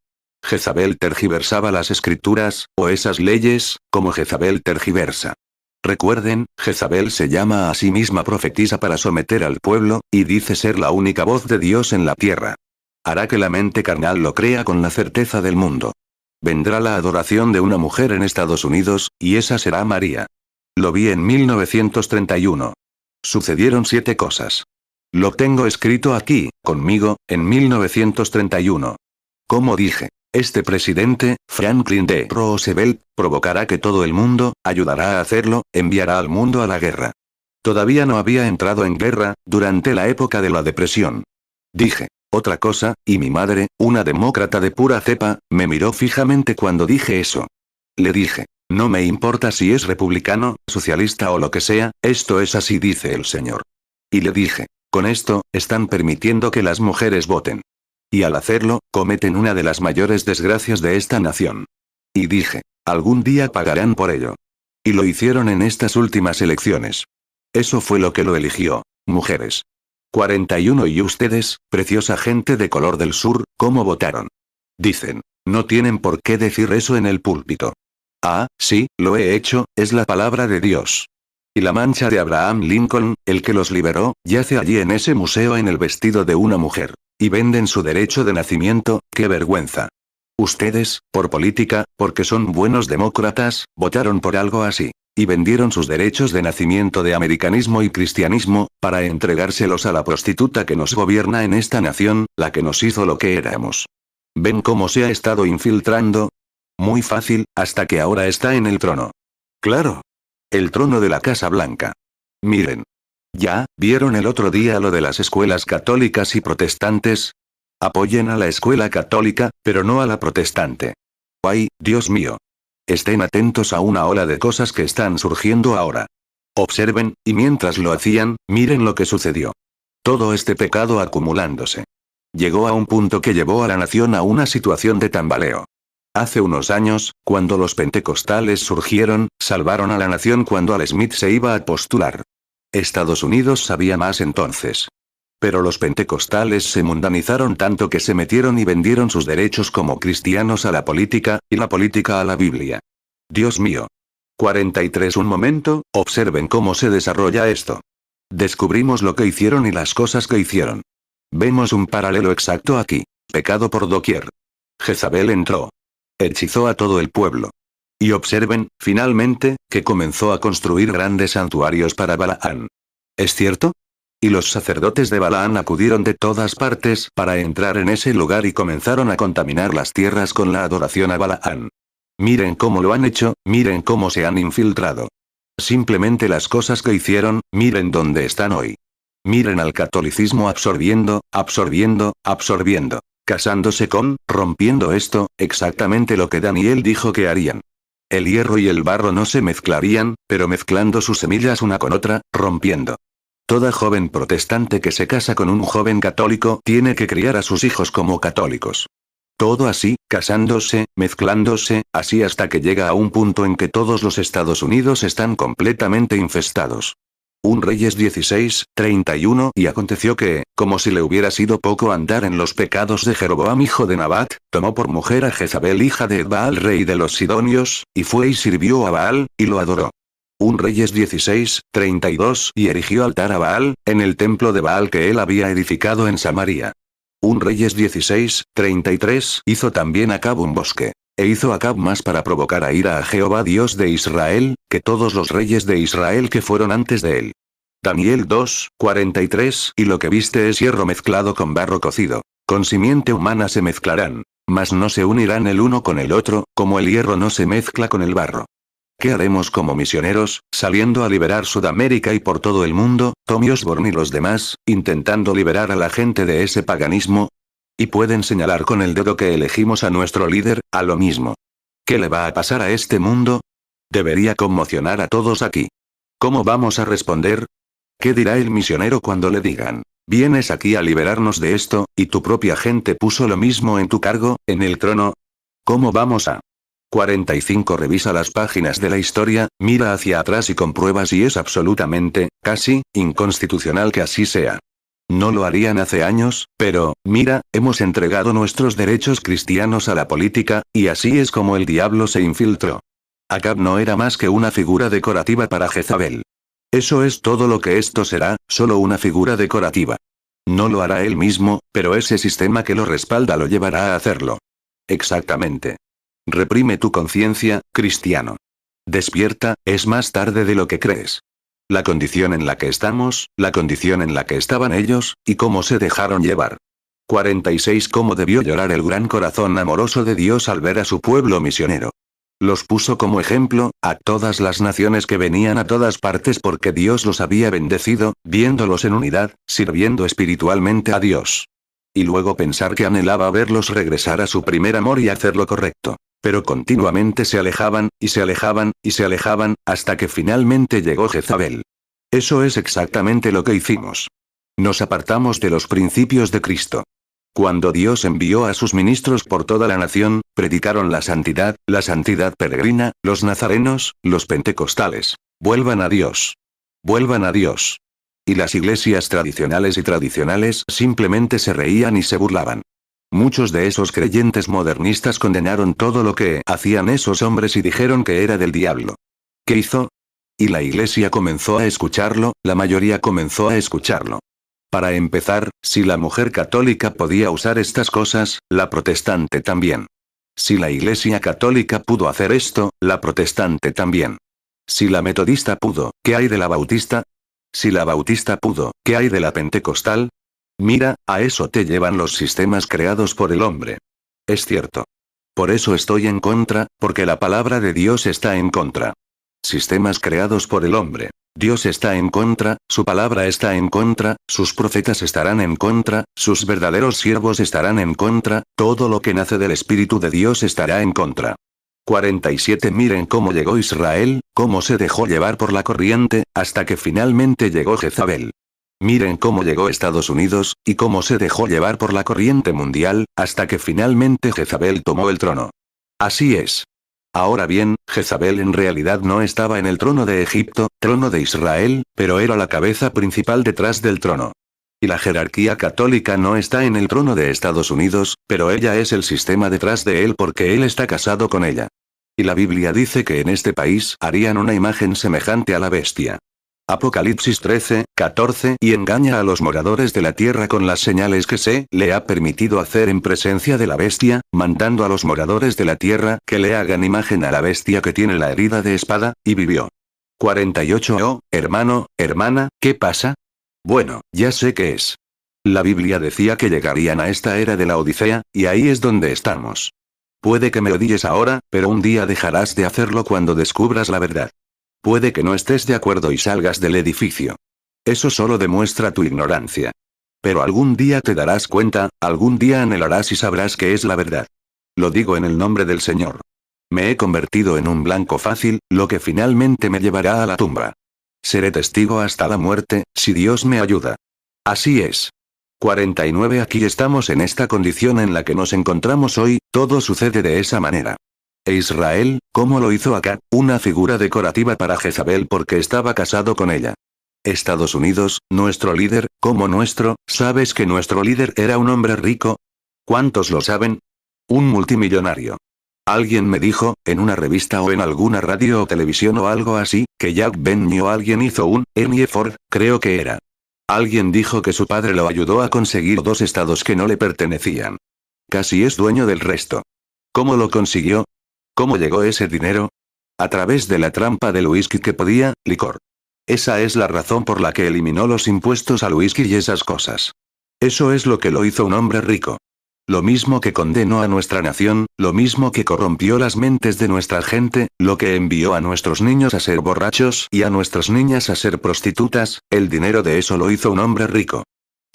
Jezabel tergiversaba las escrituras, o esas leyes, como Jezabel tergiversa. Recuerden, Jezabel se llama a sí misma profetisa para someter al pueblo, y dice ser la única voz de Dios en la tierra. Hará que la mente carnal lo crea con la certeza del mundo. Vendrá la adoración de una mujer en Estados Unidos, y esa será María. Lo vi en 1931. Sucedieron 7 cosas. Lo tengo escrito aquí, conmigo, en 1931. Como dije, este presidente, Franklin D. Roosevelt, provocará que todo el mundo, ayudará a hacerlo, enviará al mundo a la guerra. Todavía no había entrado en guerra, durante la época de la depresión. Dije, otra cosa, y mi madre, una demócrata de pura cepa, me miró fijamente cuando dije eso. Le dije, no me importa si es republicano, socialista o lo que sea, esto es así dice el señor. Y le dije, con esto, están permitiendo que las mujeres voten. Y al hacerlo, cometen una de las mayores desgracias de esta nación. Y dije, algún día pagarán por ello. Y lo hicieron en estas últimas elecciones. Eso fue lo que lo eligió. Mujeres. 41. ¿Y ustedes, preciosa gente de color del sur, cómo votaron? Dicen. No tienen por qué decir eso en el púlpito. Ah, sí, lo he hecho, es la palabra de Dios. Y la mancha de Abraham Lincoln, el que los liberó, yace allí en ese museo en el vestido de una mujer. Y venden su derecho de nacimiento, ¡qué vergüenza! Ustedes, por política, porque son buenos demócratas, votaron por algo así. Y vendieron sus derechos de nacimiento de americanismo y cristianismo, para entregárselos a la prostituta que nos gobierna en esta nación, la que nos hizo lo que éramos. ¿Ven cómo se ha estado infiltrando? Muy fácil, hasta que ahora está en el trono. Claro. El trono de la Casa Blanca. Miren. ¿Ya vieron el otro día lo de las escuelas católicas y protestantes? Apoyen a la escuela católica, pero no a la protestante. ¡Ay, Dios mío! Estén atentos a una ola de cosas que están surgiendo ahora. Observen, y mientras lo hacían, miren lo que sucedió. Todo este pecado acumulándose. Llegó a un punto que llevó a la nación a una situación de tambaleo. Hace unos años, cuando los pentecostales surgieron, salvaron a la nación cuando Al Smith se iba a postular. Estados Unidos sabía más entonces. Pero los pentecostales se mundanizaron tanto que se metieron y vendieron sus derechos como cristianos a la política, y la política a la Biblia. Dios mío. 43. Un momento, observen cómo se desarrolla esto. Descubrimos lo que hicieron y las cosas que hicieron. Vemos un paralelo exacto aquí. Pecado por doquier. Jezabel entró. Hechizó a todo el pueblo. Y observen, finalmente, que comenzó a construir grandes santuarios para Balaán. ¿Es cierto? Y los sacerdotes de Balaán acudieron de todas partes para entrar en ese lugar y comenzaron a contaminar las tierras con la adoración a Balaán. Miren cómo lo han hecho, miren cómo se han infiltrado. Simplemente las cosas que hicieron, miren dónde están hoy. Miren al catolicismo absorbiendo, absorbiendo, absorbiendo. Casándose con, rompiendo esto, exactamente lo que Daniel dijo que harían. El hierro y el barro no se mezclarían, pero mezclando sus semillas una con otra, rompiendo. Toda joven protestante que se casa con un joven católico tiene que criar a sus hijos como católicos. Todo así, casándose, mezclándose, así hasta que llega a un punto en que todos los Estados Unidos están completamente infestados. Un Reyes 16:31 y aconteció que, como si le hubiera sido poco andar en los pecados de Jeroboam hijo de Nabat, tomó por mujer a Jezabel hija de Baal rey de los Sidonios, y fue y sirvió a Baal, y lo adoró. Un Reyes 16:32 y erigió altar a Baal, en el templo de Baal que él había edificado en Samaria. Un Reyes 16:33 hizo también Acab un bosque. E hizo Acab más para provocar a ira a Jehová Dios de Israel, que todos los reyes de Israel que fueron antes de él. Daniel 2:43 y lo que viste es hierro mezclado con barro cocido. Con simiente humana se mezclarán. Mas no se unirán el uno con el otro, como el hierro no se mezcla con el barro. ¿Qué haremos como misioneros, saliendo a liberar Sudamérica y por todo el mundo, Tommy Osborne y los demás, intentando liberar a la gente de ese paganismo? Y pueden señalar con el dedo que elegimos a nuestro líder, a lo mismo. ¿Qué le va a pasar a este mundo? Debería conmocionar a todos aquí. ¿Cómo vamos a responder? ¿Qué dirá el misionero cuando le digan, vienes aquí a liberarnos de esto, y tu propia gente puso lo mismo en tu cargo, en el trono? ¿Cómo vamos a? 45. Revisa las páginas de la historia, mira hacia atrás y comprueba si es absolutamente, casi, inconstitucional que así sea. No lo harían hace años, pero, mira, hemos entregado nuestros derechos cristianos a la política, y así es como el diablo se infiltró. Acab no era más que una figura decorativa para Jezabel. Eso es todo lo que esto será, solo una figura decorativa. No lo hará él mismo, pero ese sistema que lo respalda lo llevará a hacerlo. Exactamente. Reprime tu conciencia, cristiano. Despierta, es más tarde de lo que crees. La condición en la que estamos, la condición en la que estaban ellos, y cómo se dejaron llevar. 46. Cómo debió llorar el gran corazón amoroso de Dios al ver a su pueblo misionero. Los puso como ejemplo, a todas las naciones que venían a todas partes porque Dios los había bendecido, viéndolos en unidad, sirviendo espiritualmente a Dios. Y luego pensar que anhelaba verlos regresar a su primer amor y hacer lo correcto. Pero continuamente se alejaban, y se alejaban, y se alejaban, hasta que finalmente llegó Jezabel. Eso es exactamente lo que hicimos. Nos apartamos de los principios de Cristo. Cuando Dios envió a sus ministros por toda la nación, predicaron la santidad peregrina, los nazarenos, los pentecostales. Vuelvan a Dios. Vuelvan a Dios. Y las iglesias tradicionales simplemente se reían y se burlaban. Muchos de esos creyentes modernistas condenaron todo lo que hacían esos hombres y dijeron que era del diablo. ¿Qué hizo? Y la iglesia comenzó a escucharlo, la mayoría comenzó a escucharlo. Para empezar, si la mujer católica podía usar estas cosas, la protestante también. Si la iglesia católica pudo hacer esto, la protestante también. Si la metodista pudo, ¿qué hay de la bautista? Si la bautista pudo, ¿qué hay de la pentecostal? Mira, a eso te llevan los sistemas creados por el hombre. Es cierto. Por eso estoy en contra, porque la palabra de Dios está en contra. Sistemas creados por el hombre. Dios está en contra, su palabra está en contra, sus profetas estarán en contra, sus verdaderos siervos estarán en contra, todo lo que nace del Espíritu de Dios estará en contra. 47 Miren cómo llegó Israel, cómo se dejó llevar por la corriente, hasta que finalmente llegó Jezabel. Miren cómo llegó Estados Unidos, y cómo se dejó llevar por la corriente mundial, hasta que finalmente Jezabel tomó el trono. Así es. Ahora bien, Jezabel en realidad no estaba en el trono de Egipto, trono de Israel, pero era la cabeza principal detrás del trono. Y la jerarquía católica no está en el trono de Estados Unidos, pero ella es el sistema detrás de él porque él está casado con ella. Y la Biblia dice que en este país harían una imagen semejante a la bestia. Apocalipsis 13, 14 y engaña a los moradores de la tierra con las señales que se le ha permitido hacer en presencia de la bestia, mandando a los moradores de la tierra que le hagan imagen a la bestia que tiene la herida de espada, y vivió. 48 Oh, hermano, hermana, ¿qué pasa? Bueno, ya sé qué es. La Biblia decía que llegarían a esta era de la Odisea, y ahí es donde estamos. Puede que me odies ahora, pero un día dejarás de hacerlo cuando descubras la verdad. Puede que no estés de acuerdo y salgas del edificio. Eso solo demuestra tu ignorancia. Pero algún día te darás cuenta, algún día anhelarás y sabrás que es la verdad. Lo digo en el nombre del Señor. Me he convertido en un blanco fácil, lo que finalmente me llevará a la tumba. Seré testigo hasta la muerte, si Dios me ayuda. Así es. 49 Aquí estamos en esta condición en la que nos encontramos hoy, todo sucede de esa manera. E Israel, ¿cómo lo hizo Acab? Una figura decorativa para Jezabel porque estaba casado con ella. Estados Unidos, nuestro líder, ¿sabes que nuestro líder era un hombre rico? ¿Cuántos lo saben? Un multimillonario. Alguien me dijo, en una revista o en alguna radio o televisión o algo así, que Jack Benny o alguien hizo un Henry Ford, creo que era. Alguien dijo que su padre lo ayudó a conseguir 2 estados que no le pertenecían. Casi es dueño del resto. ¿Cómo lo consiguió? ¿Cómo llegó ese dinero? A través de la trampa del whisky que podía, licor. Esa es la razón por la que eliminó los impuestos al whisky y esas cosas. Eso es lo que lo hizo un hombre rico. Lo mismo que condenó a nuestra nación, lo mismo que corrompió las mentes de nuestra gente, lo que envió a nuestros niños a ser borrachos y a nuestras niñas a ser prostitutas, el dinero de eso lo hizo un hombre rico.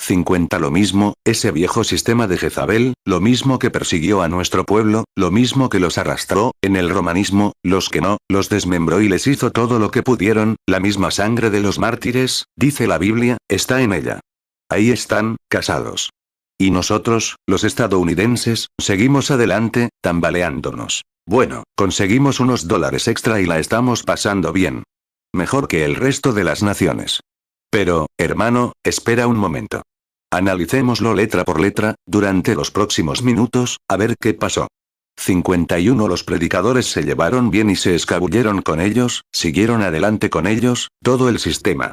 50 Lo mismo, ese viejo sistema de Jezabel, lo mismo que persiguió a nuestro pueblo, lo mismo que los arrastró, en el romanismo, los que no, los desmembró y les hizo todo lo que pudieron, la misma sangre de los mártires, dice la Biblia, está en ella. Ahí están, casados. Y nosotros, los estadounidenses, seguimos adelante, tambaleándonos. Bueno, conseguimos unos dólares extra y la estamos pasando bien. Mejor que el resto de las naciones. Pero, hermano, espera un momento. Analicémoslo letra por letra, durante los próximos minutos, a ver qué pasó. 51 Los predicadores se llevaron bien y se escabulleron con ellos, siguieron adelante con ellos, todo el sistema.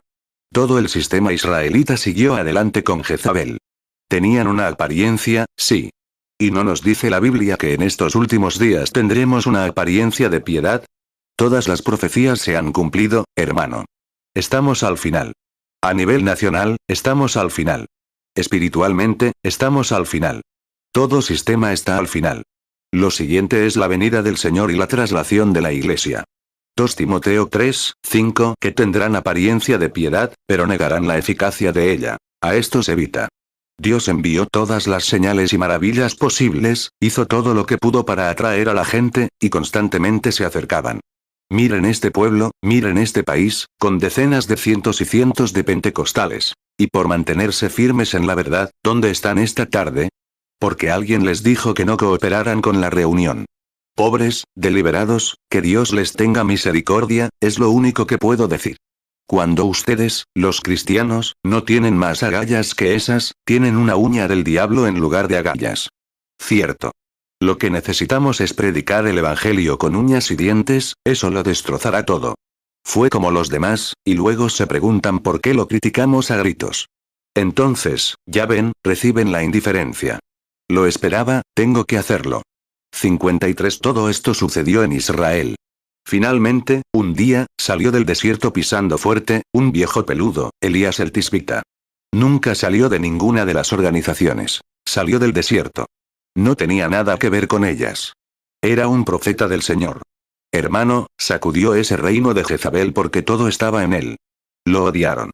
Todo el sistema israelita siguió adelante con Jezabel. Tenían una apariencia, sí. ¿Y no nos dice la Biblia que en estos últimos días tendremos una apariencia de piedad? Todas las profecías se han cumplido, hermano. Estamos al final. A nivel nacional, estamos al final. Espiritualmente, estamos al final. Todo sistema está al final. Lo siguiente es la venida del Señor y la traslación de la Iglesia. 2 Timoteo 3, 5 Que tendrán apariencia de piedad, pero negarán la eficacia de ella. A estos evita. Dios envió todas las señales y maravillas posibles, hizo todo lo que pudo para atraer a la gente, y constantemente se acercaban. Miren este pueblo, miren este país, con decenas de cientos y cientos de pentecostales. Y por mantenerse firmes en la verdad, ¿dónde están esta tarde? Porque alguien les dijo que no cooperaran con la reunión. Pobres, deliberados, que Dios les tenga misericordia, es lo único que puedo decir. Cuando ustedes, los cristianos, no tienen más agallas que esas, tienen una uña del diablo en lugar de agallas. Cierto. Lo que necesitamos es predicar el evangelio con uñas y dientes, eso lo destrozará todo. Fue como los demás, y luego se preguntan por qué lo criticamos a gritos. Entonces, ya ven, reciben la indiferencia. Lo esperaba, tengo que hacerlo. 53 Todo esto sucedió en Israel. Finalmente, un día, salió del desierto pisando fuerte, un viejo peludo, Elías el Tisbita. Nunca salió de ninguna de las organizaciones. Salió del desierto. No tenía nada que ver con ellas. Era un profeta del Señor. Hermano, sacudió ese reino de Jezabel porque todo estaba en él. Lo odiaron.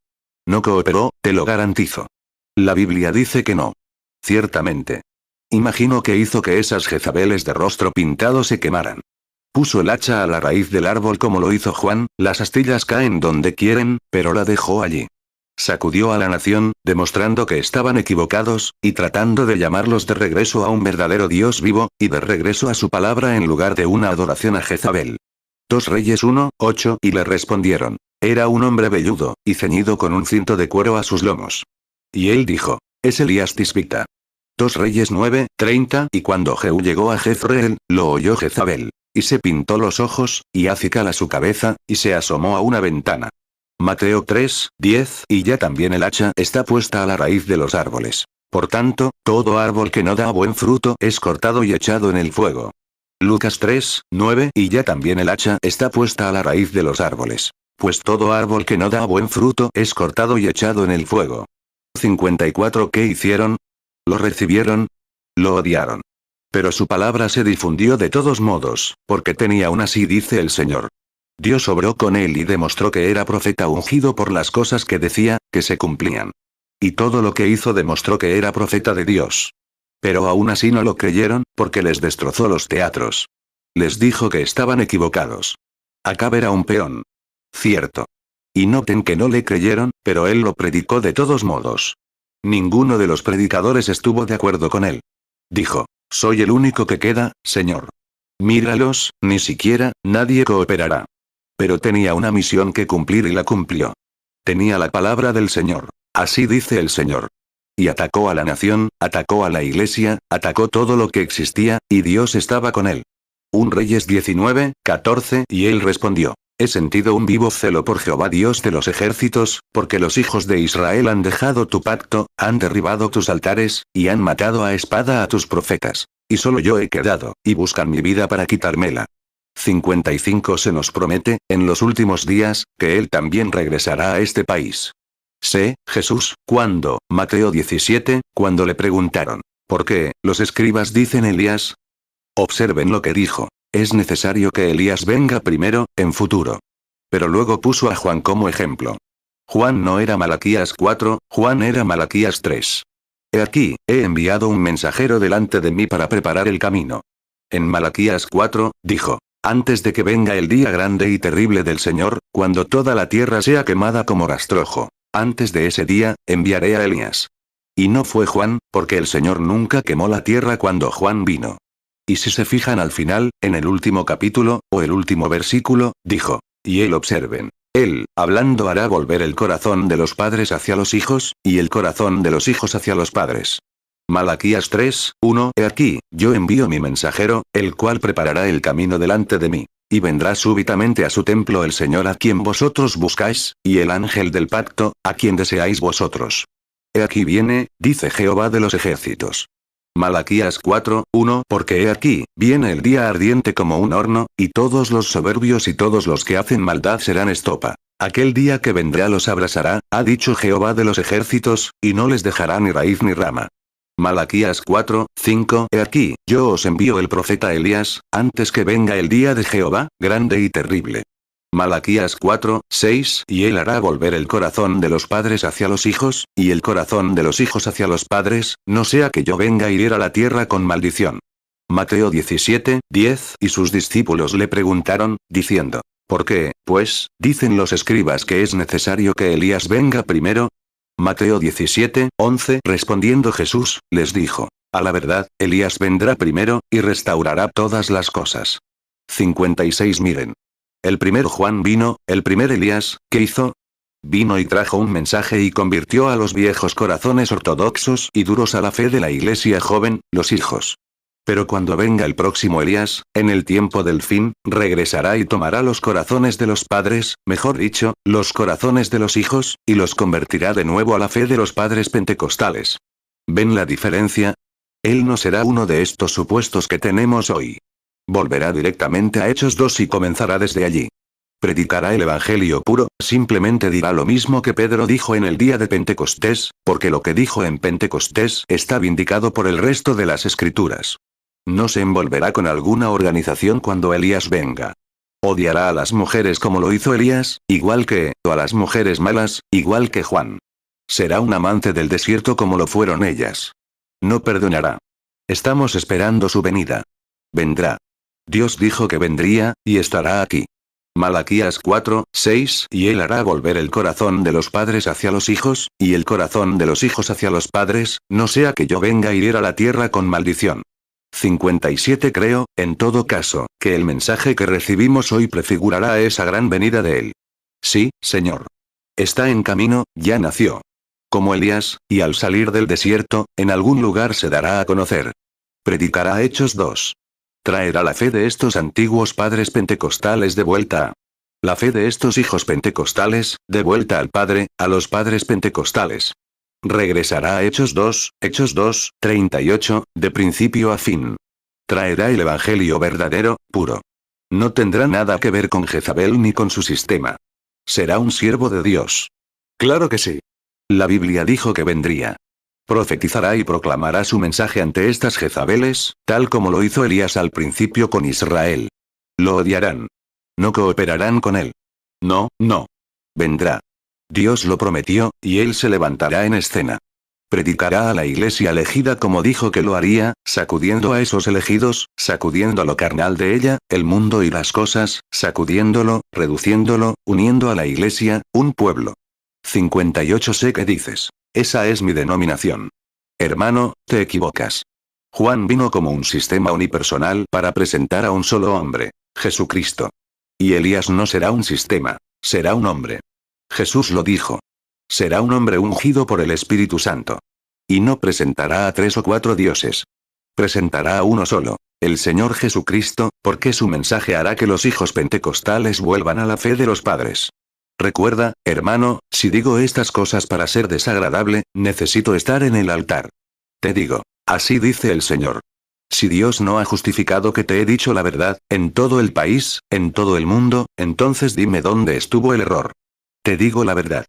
No cooperó, te lo garantizo. La Biblia dice que no. Ciertamente. Imagino que hizo que esas Jezabeles de rostro pintado se quemaran. Puso el hacha a la raíz del árbol como lo hizo Juan, las astillas caen donde quieren, pero la dejó allí. Sacudió a la nación, demostrando que estaban equivocados, y tratando de llamarlos de regreso a un verdadero Dios vivo, y de regreso a su palabra en lugar de una adoración a Jezabel. 2 Reyes 1:8 Y le respondieron. Era un hombre velludo, y ceñido con un cinto de cuero a sus lomos. Y él dijo, es Elías Tisbita. 2 Reyes 9:30 Y cuando Jehú llegó a Jezreel, lo oyó Jezabel. Y se pintó los ojos, y acicala su cabeza, y se asomó a una ventana. Mateo 3:10 Y ya también el hacha está puesta a la raíz de los árboles. Por tanto, todo árbol que no da buen fruto es cortado y echado en el fuego. Lucas 3:9 Y ya también el hacha está puesta a la raíz de los árboles. Pues todo árbol que no da buen fruto es cortado y echado en el fuego. 54 ¿Qué hicieron? ¿Lo recibieron? Lo odiaron. Pero su palabra se difundió de todos modos, porque tenía un así dice el Señor. Dios obró con él y demostró que era profeta ungido por las cosas que decía, que se cumplían. Y todo lo que hizo demostró que era profeta de Dios. Pero aún así no lo creyeron, porque les destrozó los teatros. Les dijo que estaban equivocados. Acab era un peón. Cierto. Y noten que no le creyeron, pero él lo predicó de todos modos. Ninguno de los predicadores estuvo de acuerdo con él. Dijo, soy el único que queda, Señor. Míralos, ni siquiera, nadie cooperará. Pero tenía una misión que cumplir y la cumplió. Tenía la palabra del Señor. Así dice el Señor. Y atacó a la nación, atacó a la iglesia, atacó todo lo que existía, y Dios estaba con él. 1 Reyes 19:14 Y él respondió. He sentido un vivo celo por Jehová Dios de los ejércitos, porque los hijos de Israel han dejado tu pacto, han derribado tus altares, y han matado a espada a tus profetas. Y solo yo he quedado, y buscan mi vida para quitármela. 55 Se nos promete, en los últimos días, que él también regresará a este país. Jesús, ¿cuándo? Mateo 17, cuando le preguntaron, ¿por qué, los escribas dicen Elías? Observen lo que dijo. Es necesario que Elías venga primero, en futuro. Pero luego puso a Juan como ejemplo. Juan no era Malaquías 4, Juan era Malaquías 3. He aquí, he enviado un mensajero delante de mí para preparar el camino. En Malaquías 4, dijo, antes de que venga el día grande y terrible del Señor, cuando toda la tierra sea quemada como rastrojo, antes de ese día, enviaré a Elías. Y no fue Juan, porque el Señor nunca quemó la tierra cuando Juan vino. Y si se fijan al final, en el último capítulo, o el último versículo, dijo, y él observen, él, hablando hará volver el corazón de los padres hacia los hijos, y el corazón de los hijos hacia los padres. Malaquías 3:1 He aquí, yo envío mi mensajero, el cual preparará el camino delante de mí. Y vendrá súbitamente a su templo el Señor a quien vosotros buscáis, y el ángel del pacto, a quien deseáis vosotros. He aquí viene, dice Jehová de los ejércitos. Malaquías 4:1 Porque he aquí, viene el día ardiente como un horno, y todos los soberbios y todos los que hacen maldad serán estopa. Aquel día que vendrá los abrasará, ha dicho Jehová de los ejércitos, y no les dejará ni raíz ni rama. Malaquías 4:5 He aquí, yo os envío el profeta Elías, antes que venga el día de Jehová, grande y terrible. Malaquías 4:6 Y él hará volver el corazón de los padres hacia los hijos, y el corazón de los hijos hacia los padres, no sea que yo venga y hiera la tierra con maldición. Mateo 17:10 Y sus discípulos le preguntaron, diciendo, ¿por qué, pues, dicen los escribas que es necesario que Elías venga primero? Mateo 17:11 Respondiendo Jesús, les dijo, a la verdad, Elías vendrá primero, y restaurará todas las cosas. 56 Miren. El primer Juan vino, el primer Elías, ¿qué hizo? Vino y trajo un mensaje y convirtió a los viejos corazones ortodoxos y duros a la fe de la iglesia joven, los hijos. Pero cuando venga el próximo Elías, en el tiempo del fin, regresará y tomará los corazones de los padres, mejor dicho, los corazones de los hijos, y los convertirá de nuevo a la fe de los padres pentecostales. ¿Ven la diferencia? Él no será uno de estos supuestos que tenemos hoy. Volverá directamente a Hechos 2 y comenzará desde allí. Predicará el evangelio puro, simplemente dirá lo mismo que Pedro dijo en el día de Pentecostés, porque lo que dijo en Pentecostés está vindicado por el resto de las escrituras. No se envolverá con alguna organización cuando Elías venga. Odiará a las mujeres como lo hizo Elías, igual que, o a las mujeres malas, igual que Juan. Será un amante del desierto como lo fueron ellas. No perdonará. Estamos esperando su venida. Vendrá. Dios dijo que vendría, y estará aquí. Malaquías 4:6 Y él hará volver el corazón de los padres hacia los hijos, y el corazón de los hijos hacia los padres, no sea que yo venga a hirir a la tierra con maldición. 57 Creo, en todo caso, que el mensaje que recibimos hoy prefigurará a esa gran venida de él. Sí, Señor. Está en camino, ya nació. Como Elías, y al salir del desierto, en algún lugar se dará a conocer. Predicará Hechos 2. Traerá la fe de estos antiguos padres pentecostales de vuelta a la fe de estos hijos pentecostales, de vuelta al Padre, a los padres pentecostales. Regresará a Hechos 2:38, de principio a fin. Traerá el evangelio verdadero, puro. No tendrá nada que ver con Jezabel ni con su sistema. Será un siervo de Dios. Claro que sí. La Biblia dijo que vendría. Profetizará y proclamará su mensaje ante estas Jezabeles, tal como lo hizo Elías al principio con Israel. Lo odiarán. No cooperarán con él. No, no. Vendrá. Dios lo prometió, y él se levantará en escena. Predicará a la iglesia elegida como dijo que lo haría, sacudiendo a esos elegidos, sacudiendo lo carnal de ella, el mundo y las cosas, sacudiéndolo, reduciéndolo, uniendo a la iglesia, un pueblo. 58 Sé que dices. Esa es mi denominación. Hermano, te equivocas. Juan vino como un sistema unipersonal para presentar a un solo hombre, Jesucristo. Y Elías no será un sistema, será un hombre. Jesús lo dijo. Será un hombre ungido por el Espíritu Santo. Y no presentará a 3 o 4 dioses. Presentará a uno solo, el Señor Jesucristo, porque su mensaje hará que los hijos pentecostales vuelvan a la fe de los padres. Recuerda, hermano, si digo estas cosas para ser desagradable, necesito estar en el altar. Te digo, así dice el Señor. Si Dios no ha justificado que te he dicho la verdad, en todo el país, en todo el mundo, entonces dime dónde estuvo el error. Te digo la verdad.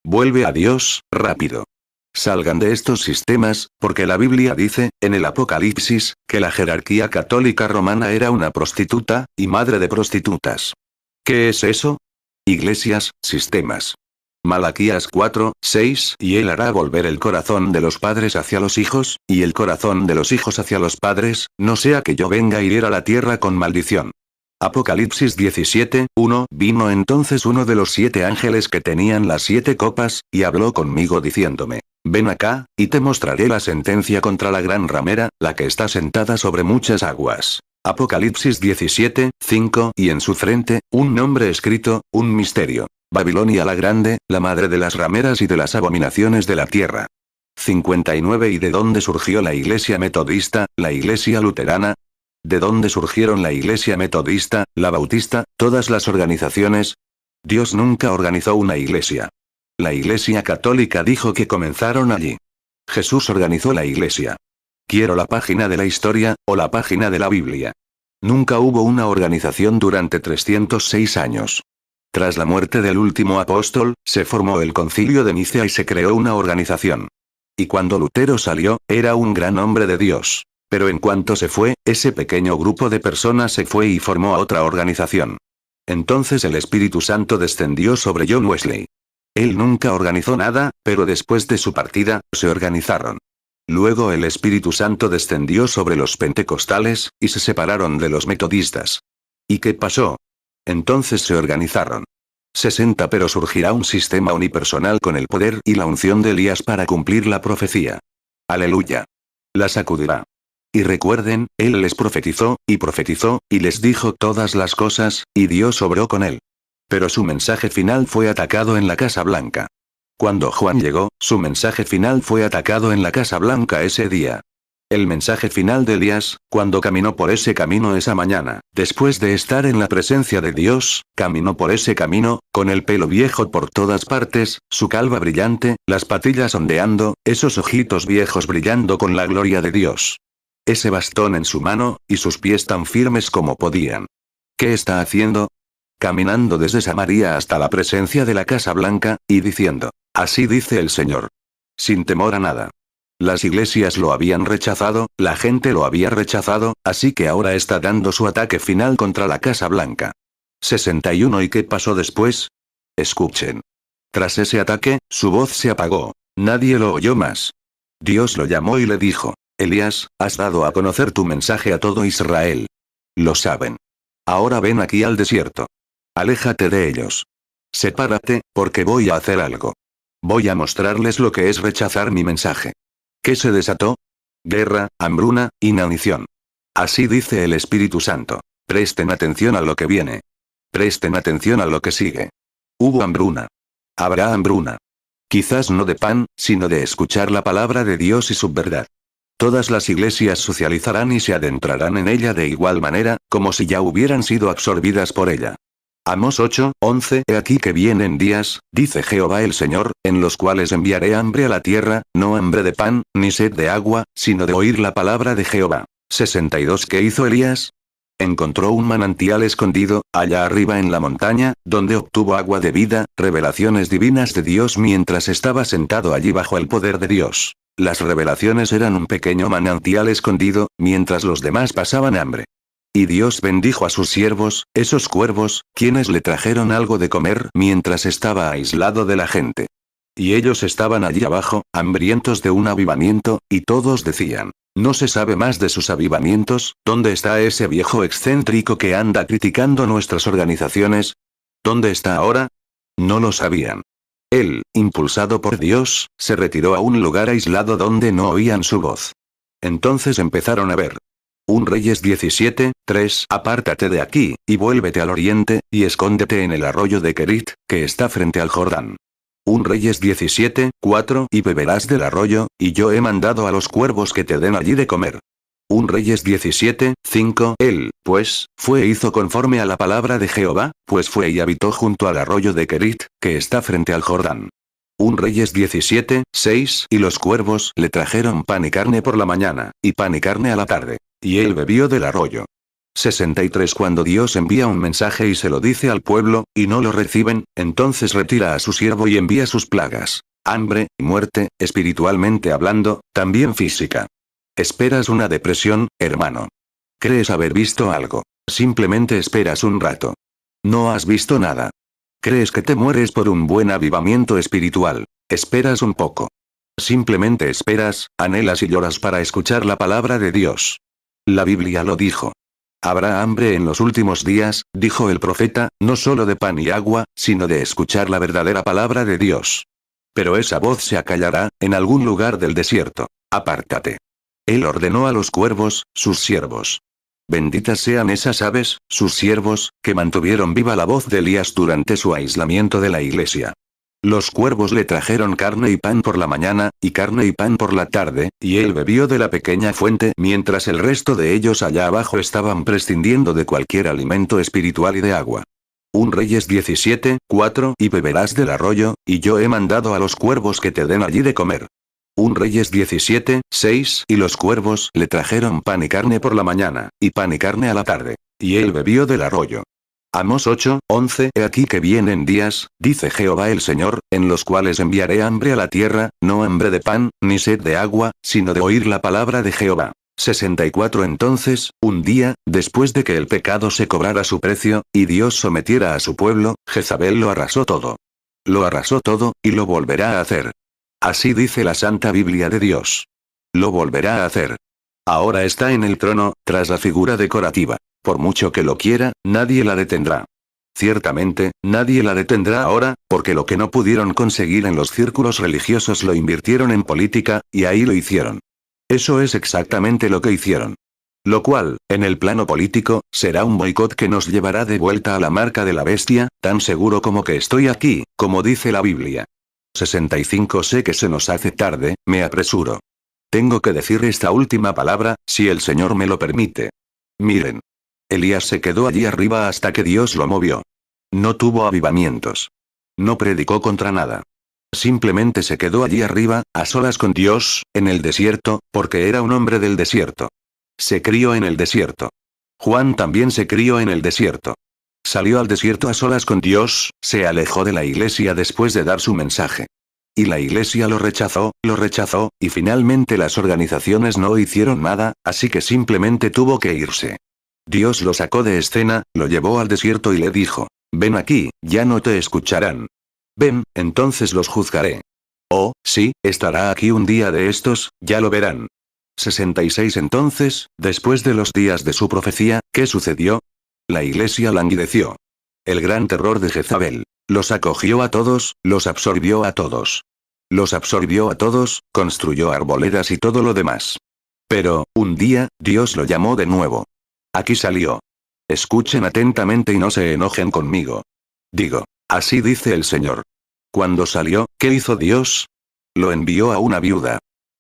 Vuelve a Dios, rápido. Salgan de estos sistemas, porque la Biblia dice, en el Apocalipsis, que la jerarquía católica romana era una prostituta, y madre de prostitutas. ¿Qué es eso? Iglesias, sistemas. Malaquías 4:6 Y él hará volver el corazón de los padres hacia los hijos, y el corazón de los hijos hacia los padres, no sea que yo venga a hirir a la tierra con maldición. Apocalipsis 17:1 Vino entonces uno de los 7 ángeles que tenían las 7 copas, y habló conmigo diciéndome, ven acá, y te mostraré la sentencia contra la gran ramera, la que está sentada sobre muchas aguas. Apocalipsis 17:5 Y en su frente, un nombre escrito, un misterio. Babilonia la grande, la madre de las rameras y de las abominaciones de la tierra. 59 ¿Y de dónde surgió la iglesia metodista, la iglesia luterana? ¿De dónde surgieron la iglesia metodista, la bautista, todas las organizaciones? Dios nunca organizó una iglesia. La iglesia católica dijo que comenzaron allí. Jesús organizó la iglesia. Quiero la página de la historia, o la página de la Biblia. Nunca hubo una organización durante 306 años. Tras la muerte del último apóstol, se formó el Concilio de Nicea y se creó una organización. Y cuando Lutero salió, era un gran hombre de Dios. Pero en cuanto se fue, ese pequeño grupo de personas se fue y formó a otra organización. Entonces el Espíritu Santo descendió sobre John Wesley. Él nunca organizó nada, pero después de su partida, se organizaron. Luego el Espíritu Santo descendió sobre los pentecostales, y se separaron de los metodistas. ¿Y qué pasó? Entonces se organizaron. 60 Pero surgirá un sistema unipersonal con el poder y la unción de Elías para cumplir la profecía. Aleluya. La sacudirá. Y recuerden, él les profetizó, y les dijo todas las cosas, y Dios obró con él. Pero su mensaje final fue atacado en la Casa Blanca. Cuando Juan llegó, su mensaje final fue atacado en la Casa Blanca ese día. El mensaje final de Elías, cuando caminó por ese camino esa mañana, después de estar en la presencia de Dios, caminó por ese camino, con el pelo viejo por todas partes, su calva brillante, las patillas ondeando, esos ojitos viejos brillando con la gloria de Dios. Ese bastón en su mano, y sus pies tan firmes como podían. ¿Qué está haciendo? Caminando desde Samaria hasta la presencia de la Casa Blanca, y diciendo, así dice el Señor. Sin temor a nada. Las iglesias lo habían rechazado, la gente lo había rechazado, así que ahora está dando su ataque final contra la Casa Blanca. 61 ¿Y qué pasó después? Escuchen. Tras ese ataque, su voz se apagó. Nadie lo oyó más. Dios lo llamó y le dijo, Elías, has dado a conocer tu mensaje a todo Israel. Lo saben. Ahora ven aquí al desierto. Aléjate de ellos. Sepárate, porque voy a hacer algo. Voy a mostrarles lo que es rechazar mi mensaje. ¿Qué se desató? Guerra, hambruna, inanición. Así dice el Espíritu Santo. Presten atención a lo que viene. Presten atención a lo que sigue. Hubo hambruna. Habrá hambruna. Quizás no de pan, sino de escuchar la palabra de Dios y su verdad. Todas las iglesias socializarán y se adentrarán en ella de igual manera, como si ya hubieran sido absorbidas por ella. Amós 8:11 He aquí que vienen días, dice Jehová el Señor, en los cuales enviaré hambre a la tierra, no hambre de pan, ni sed de agua, sino de oír la palabra de Jehová. 62 ¿Qué hizo Elías? Encontró un manantial escondido, allá arriba en la montaña, donde obtuvo agua de vida, revelaciones divinas de Dios mientras estaba sentado allí bajo el poder de Dios. Las revelaciones eran un pequeño manantial escondido, mientras los demás pasaban hambre. Y Dios bendijo a sus siervos, esos cuervos, quienes le trajeron algo de comer mientras estaba aislado de la gente. Y ellos estaban allí abajo, hambrientos de un avivamiento, y todos decían, no se sabe más de sus avivamientos, ¿dónde está ese viejo excéntrico que anda criticando nuestras organizaciones? ¿Dónde está ahora? No lo sabían. Él, impulsado por Dios, se retiró a un lugar aislado donde no oían su voz. Entonces empezaron a ver. 1 Reyes 17:3 Apártate de aquí, y vuélvete al oriente, y escóndete en el arroyo de Kerit, que está frente al Jordán. 1 Reyes 17:4 Y beberás del arroyo, y yo he mandado a los cuervos que te den allí de comer. 1 Reyes 17:5 Él, pues, fue e hizo conforme a la palabra de Jehová, pues fue y habitó junto al arroyo de Kerit, que está frente al Jordán. 1 Reyes 17:6 Y los cuervos le trajeron pan y carne por la mañana, y pan y carne a la tarde. Y él bebió del arroyo. 63 Cuando Dios envía un mensaje y se lo dice al pueblo, y no lo reciben, entonces retira a su siervo y envía sus plagas. Hambre, y muerte, espiritualmente hablando, también física. ¿Esperas una depresión, hermano? ¿Crees haber visto algo? Simplemente esperas un rato. No has visto nada. ¿Crees que te mueres por un buen avivamiento espiritual? Esperas un poco. Simplemente esperas, anhelas y lloras para escuchar la palabra de Dios. La Biblia lo dijo. Habrá hambre en los últimos días, dijo el profeta, no solo de pan y agua, sino de escuchar la verdadera palabra de Dios. Pero esa voz se acallará, en algún lugar del desierto. Apártate. Él ordenó a los cuervos, sus siervos. Benditas sean esas aves, sus siervos, que mantuvieron viva la voz de Elías durante su aislamiento de la iglesia. Los cuervos le trajeron carne y pan por la mañana, y carne y pan por la tarde, y él bebió de la pequeña fuente mientras el resto de ellos allá abajo estaban prescindiendo de cualquier alimento espiritual y de agua. 1 Reyes 17:4 Y beberás del arroyo, y yo he mandado a los cuervos que te den allí de comer. 1 Reyes 17:6 Y los cuervos le trajeron pan y carne por la mañana, y pan y carne a la tarde. Y él bebió del arroyo. Amós 8:11 He aquí que vienen días, dice Jehová el Señor, en los cuales enviaré hambre a la tierra, no hambre de pan, ni sed de agua, sino de oír la palabra de Jehová. 64 Entonces, un día, después de que el pecado se cobrara su precio, y Dios sometiera a su pueblo, Jezabel lo arrasó todo. Lo arrasó todo, y lo volverá a hacer. Así dice la Santa Biblia de Dios. Lo volverá a hacer. Ahora está en el trono, tras la figura decorativa. Por mucho que lo quiera, nadie la detendrá. Ciertamente, nadie la detendrá ahora, porque lo que no pudieron conseguir en los círculos religiosos lo invirtieron en política, y ahí lo hicieron. Eso es exactamente lo que hicieron. Lo cual, en el plano político, será un boicot que nos llevará de vuelta a la marca de la bestia, tan seguro como que estoy aquí, como dice la Biblia. 65. Sé que se nos hace tarde, me apresuro. Tengo que decir esta última palabra, si el Señor me lo permite. Miren. Elías se quedó allí arriba hasta que Dios lo movió. No tuvo avivamientos. No predicó contra nada. Simplemente se quedó allí arriba, a solas con Dios, en el desierto, porque era un hombre del desierto. Se crió en el desierto. Juan también se crió en el desierto. Salió al desierto a solas con Dios, se alejó de la iglesia después de dar su mensaje. Y la iglesia lo rechazó, y finalmente las organizaciones no hicieron nada, así que simplemente tuvo que irse. Dios lo sacó de escena, lo llevó al desierto y le dijo, ven aquí, ya no te escucharán. Ven, entonces los juzgaré. Oh, sí, estará aquí un día de estos, ya lo verán. 66. Entonces, después de los días de su profecía, ¿qué sucedió? La iglesia languideció. El gran terror de Jezabel. Los acogió a todos, los absorbió a todos. Los absorbió a todos, construyó arboledas y todo lo demás. Pero, un día, Dios lo llamó de nuevo. Aquí salió. Escuchen atentamente y no se enojen conmigo. Digo, así dice el Señor. Cuando salió, ¿qué hizo Dios? Lo envió a una viuda.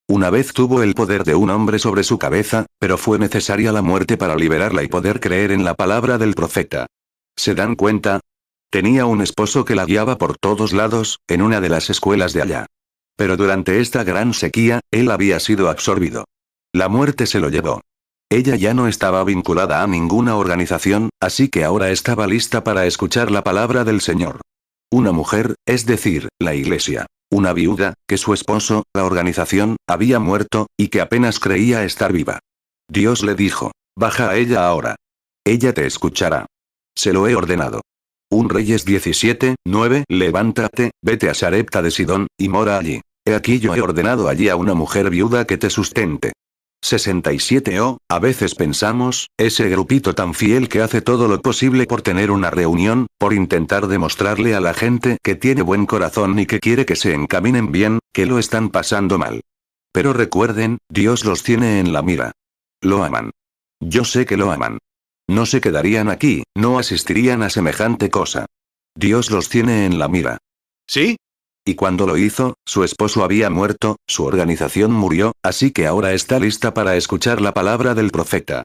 Una vez tuvo el poder de un hombre sobre su cabeza, pero fue necesaria la muerte para liberarla y poder creer en la palabra del profeta. ¿Se dan cuenta? Tenía un esposo que la guiaba por todos lados, en una de las escuelas de allá. Pero durante esta gran sequía, él había sido absorbido. La muerte se lo llevó. Ella ya no estaba vinculada a ninguna organización, así que ahora estaba lista para escuchar la palabra del Señor. Una mujer, es decir, la iglesia. Una viuda, que su esposo, la organización, había muerto, y que apenas creía estar viva. Dios le dijo, baja a ella ahora. Ella te escuchará. Se lo he ordenado. 1 Reyes 17:9. Levántate, vete a Sarepta de Sidón, y mora allí. He aquí yo he ordenado allí a una mujer viuda que te sustente. 67. Oh, a veces pensamos, ese grupito tan fiel que hace todo lo posible por tener una reunión, por intentar demostrarle a la gente que tiene buen corazón y que quiere que se encaminen bien, que lo están pasando mal. Pero recuerden, Dios los tiene en la mira. Lo aman. Yo sé que lo aman. No se quedarían aquí, no asistirían a semejante cosa. Dios los tiene en la mira. ¿Sí? Y cuando lo hizo, su esposo había muerto, su organización murió, así que ahora está lista para escuchar la palabra del profeta.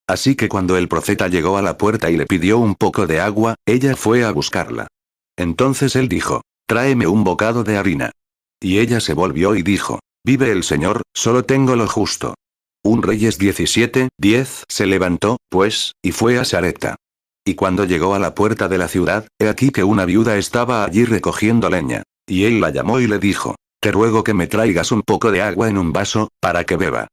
Así que cuando el profeta llegó a la puerta y le pidió un poco de agua, ella fue a buscarla. Entonces él dijo, tráeme un bocado de harina. Y ella se volvió y dijo, vive el Señor, solo tengo lo justo. 1 Reyes 17:10. Se levantó, pues, y fue a Sarepta. Y cuando llegó a la puerta de la ciudad, he aquí que una viuda estaba allí recogiendo leña. Y él la llamó y le dijo, te ruego que me traigas un poco de agua en un vaso, para que beba.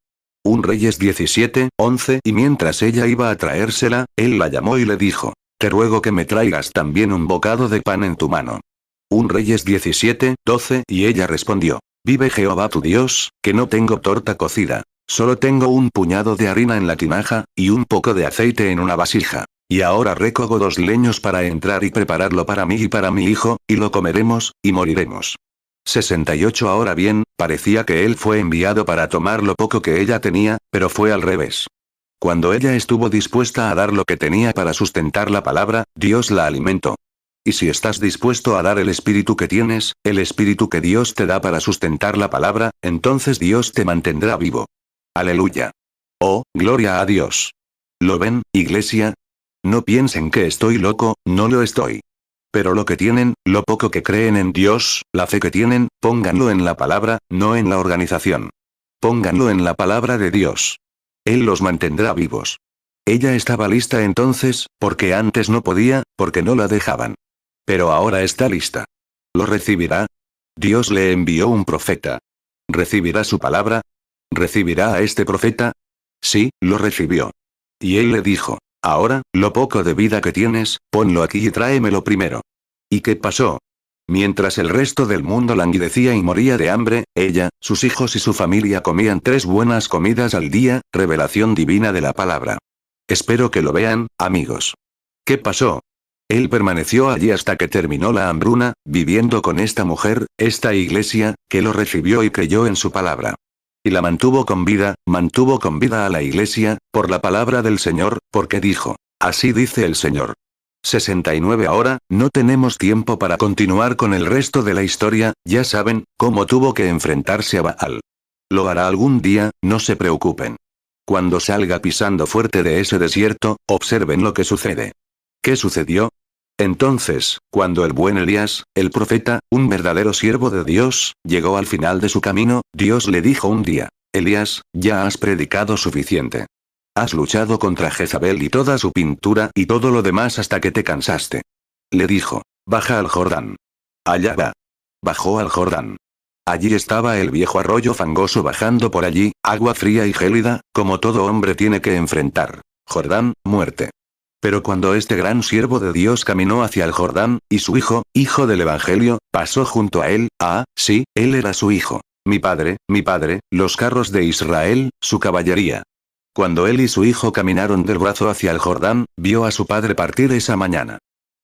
1 Reyes 17:11. Y mientras ella iba a traérsela, él la llamó y le dijo, te ruego que me traigas también un bocado de pan en tu mano. 1 Reyes 17:12. Y ella respondió, vive Jehová tu Dios, que no tengo torta cocida. Solo tengo un puñado de harina en la tinaja, y un poco de aceite en una vasija. Y ahora recojo 2 leños para entrar y prepararlo para mí y para mi hijo, y lo comeremos, y moriremos. 68. Ahora bien, parecía que él fue enviado para tomar lo poco que ella tenía, pero fue al revés. Cuando ella estuvo dispuesta a dar lo que tenía para sustentar la palabra, Dios la alimentó. Y si estás dispuesto a dar el espíritu que tienes, el espíritu que Dios te da para sustentar la palabra, entonces Dios te mantendrá vivo. Aleluya. Oh, gloria a Dios. ¿Lo ven, iglesia? No piensen que estoy loco, no lo estoy. Pero lo que tienen, lo poco que creen en Dios, la fe que tienen, pónganlo en la palabra, no en la organización. Pónganlo en la palabra de Dios. Él los mantendrá vivos. Ella estaba lista entonces, porque antes no podía, porque no la dejaban. Pero ahora está lista. ¿Lo recibirá? Dios le envió un profeta. ¿Recibirá su palabra? ¿Recibirá a este profeta? Sí, lo recibió. Y él le dijo, ahora, lo poco de vida que tienes, ponlo aquí y tráemelo primero. ¿Y qué pasó? Mientras el resto del mundo languidecía y moría de hambre, ella, sus hijos y su familia comían 3 buenas comidas al día, revelación divina de la palabra. Espero que lo vean, amigos. ¿Qué pasó? Él permaneció allí hasta que terminó la hambruna, viviendo con esta mujer, esta iglesia, que lo recibió y creyó en su palabra. Y la mantuvo con vida a la iglesia, por la palabra del Señor, porque dijo, así dice el Señor. 69 Ahora, no tenemos tiempo para continuar con el resto de la historia, ya saben, cómo tuvo que enfrentarse a Baal. Lo hará algún día, no se preocupen. Cuando salga pisando fuerte de ese desierto, observen lo que sucede. ¿Qué sucedió? Entonces, cuando el buen Elías, el profeta, un verdadero siervo de Dios, llegó al final de su camino, Dios le dijo un día, Elías, ya has predicado suficiente. Has luchado contra Jezabel y toda su pintura y todo lo demás hasta que te cansaste. Le dijo, baja al Jordán. Allá va. Bajó al Jordán. Allí estaba el viejo arroyo fangoso bajando por allí, agua fría y gélida, como todo hombre tiene que enfrentar. Jordán, muerte. Pero cuando este gran siervo de Dios caminó hacia el Jordán, y su hijo, hijo del Evangelio, pasó junto a él, sí, él era su hijo. Mi padre, los carros de Israel, su caballería. Cuando él y su hijo caminaron del brazo hacia el Jordán, vio a su padre partir esa mañana.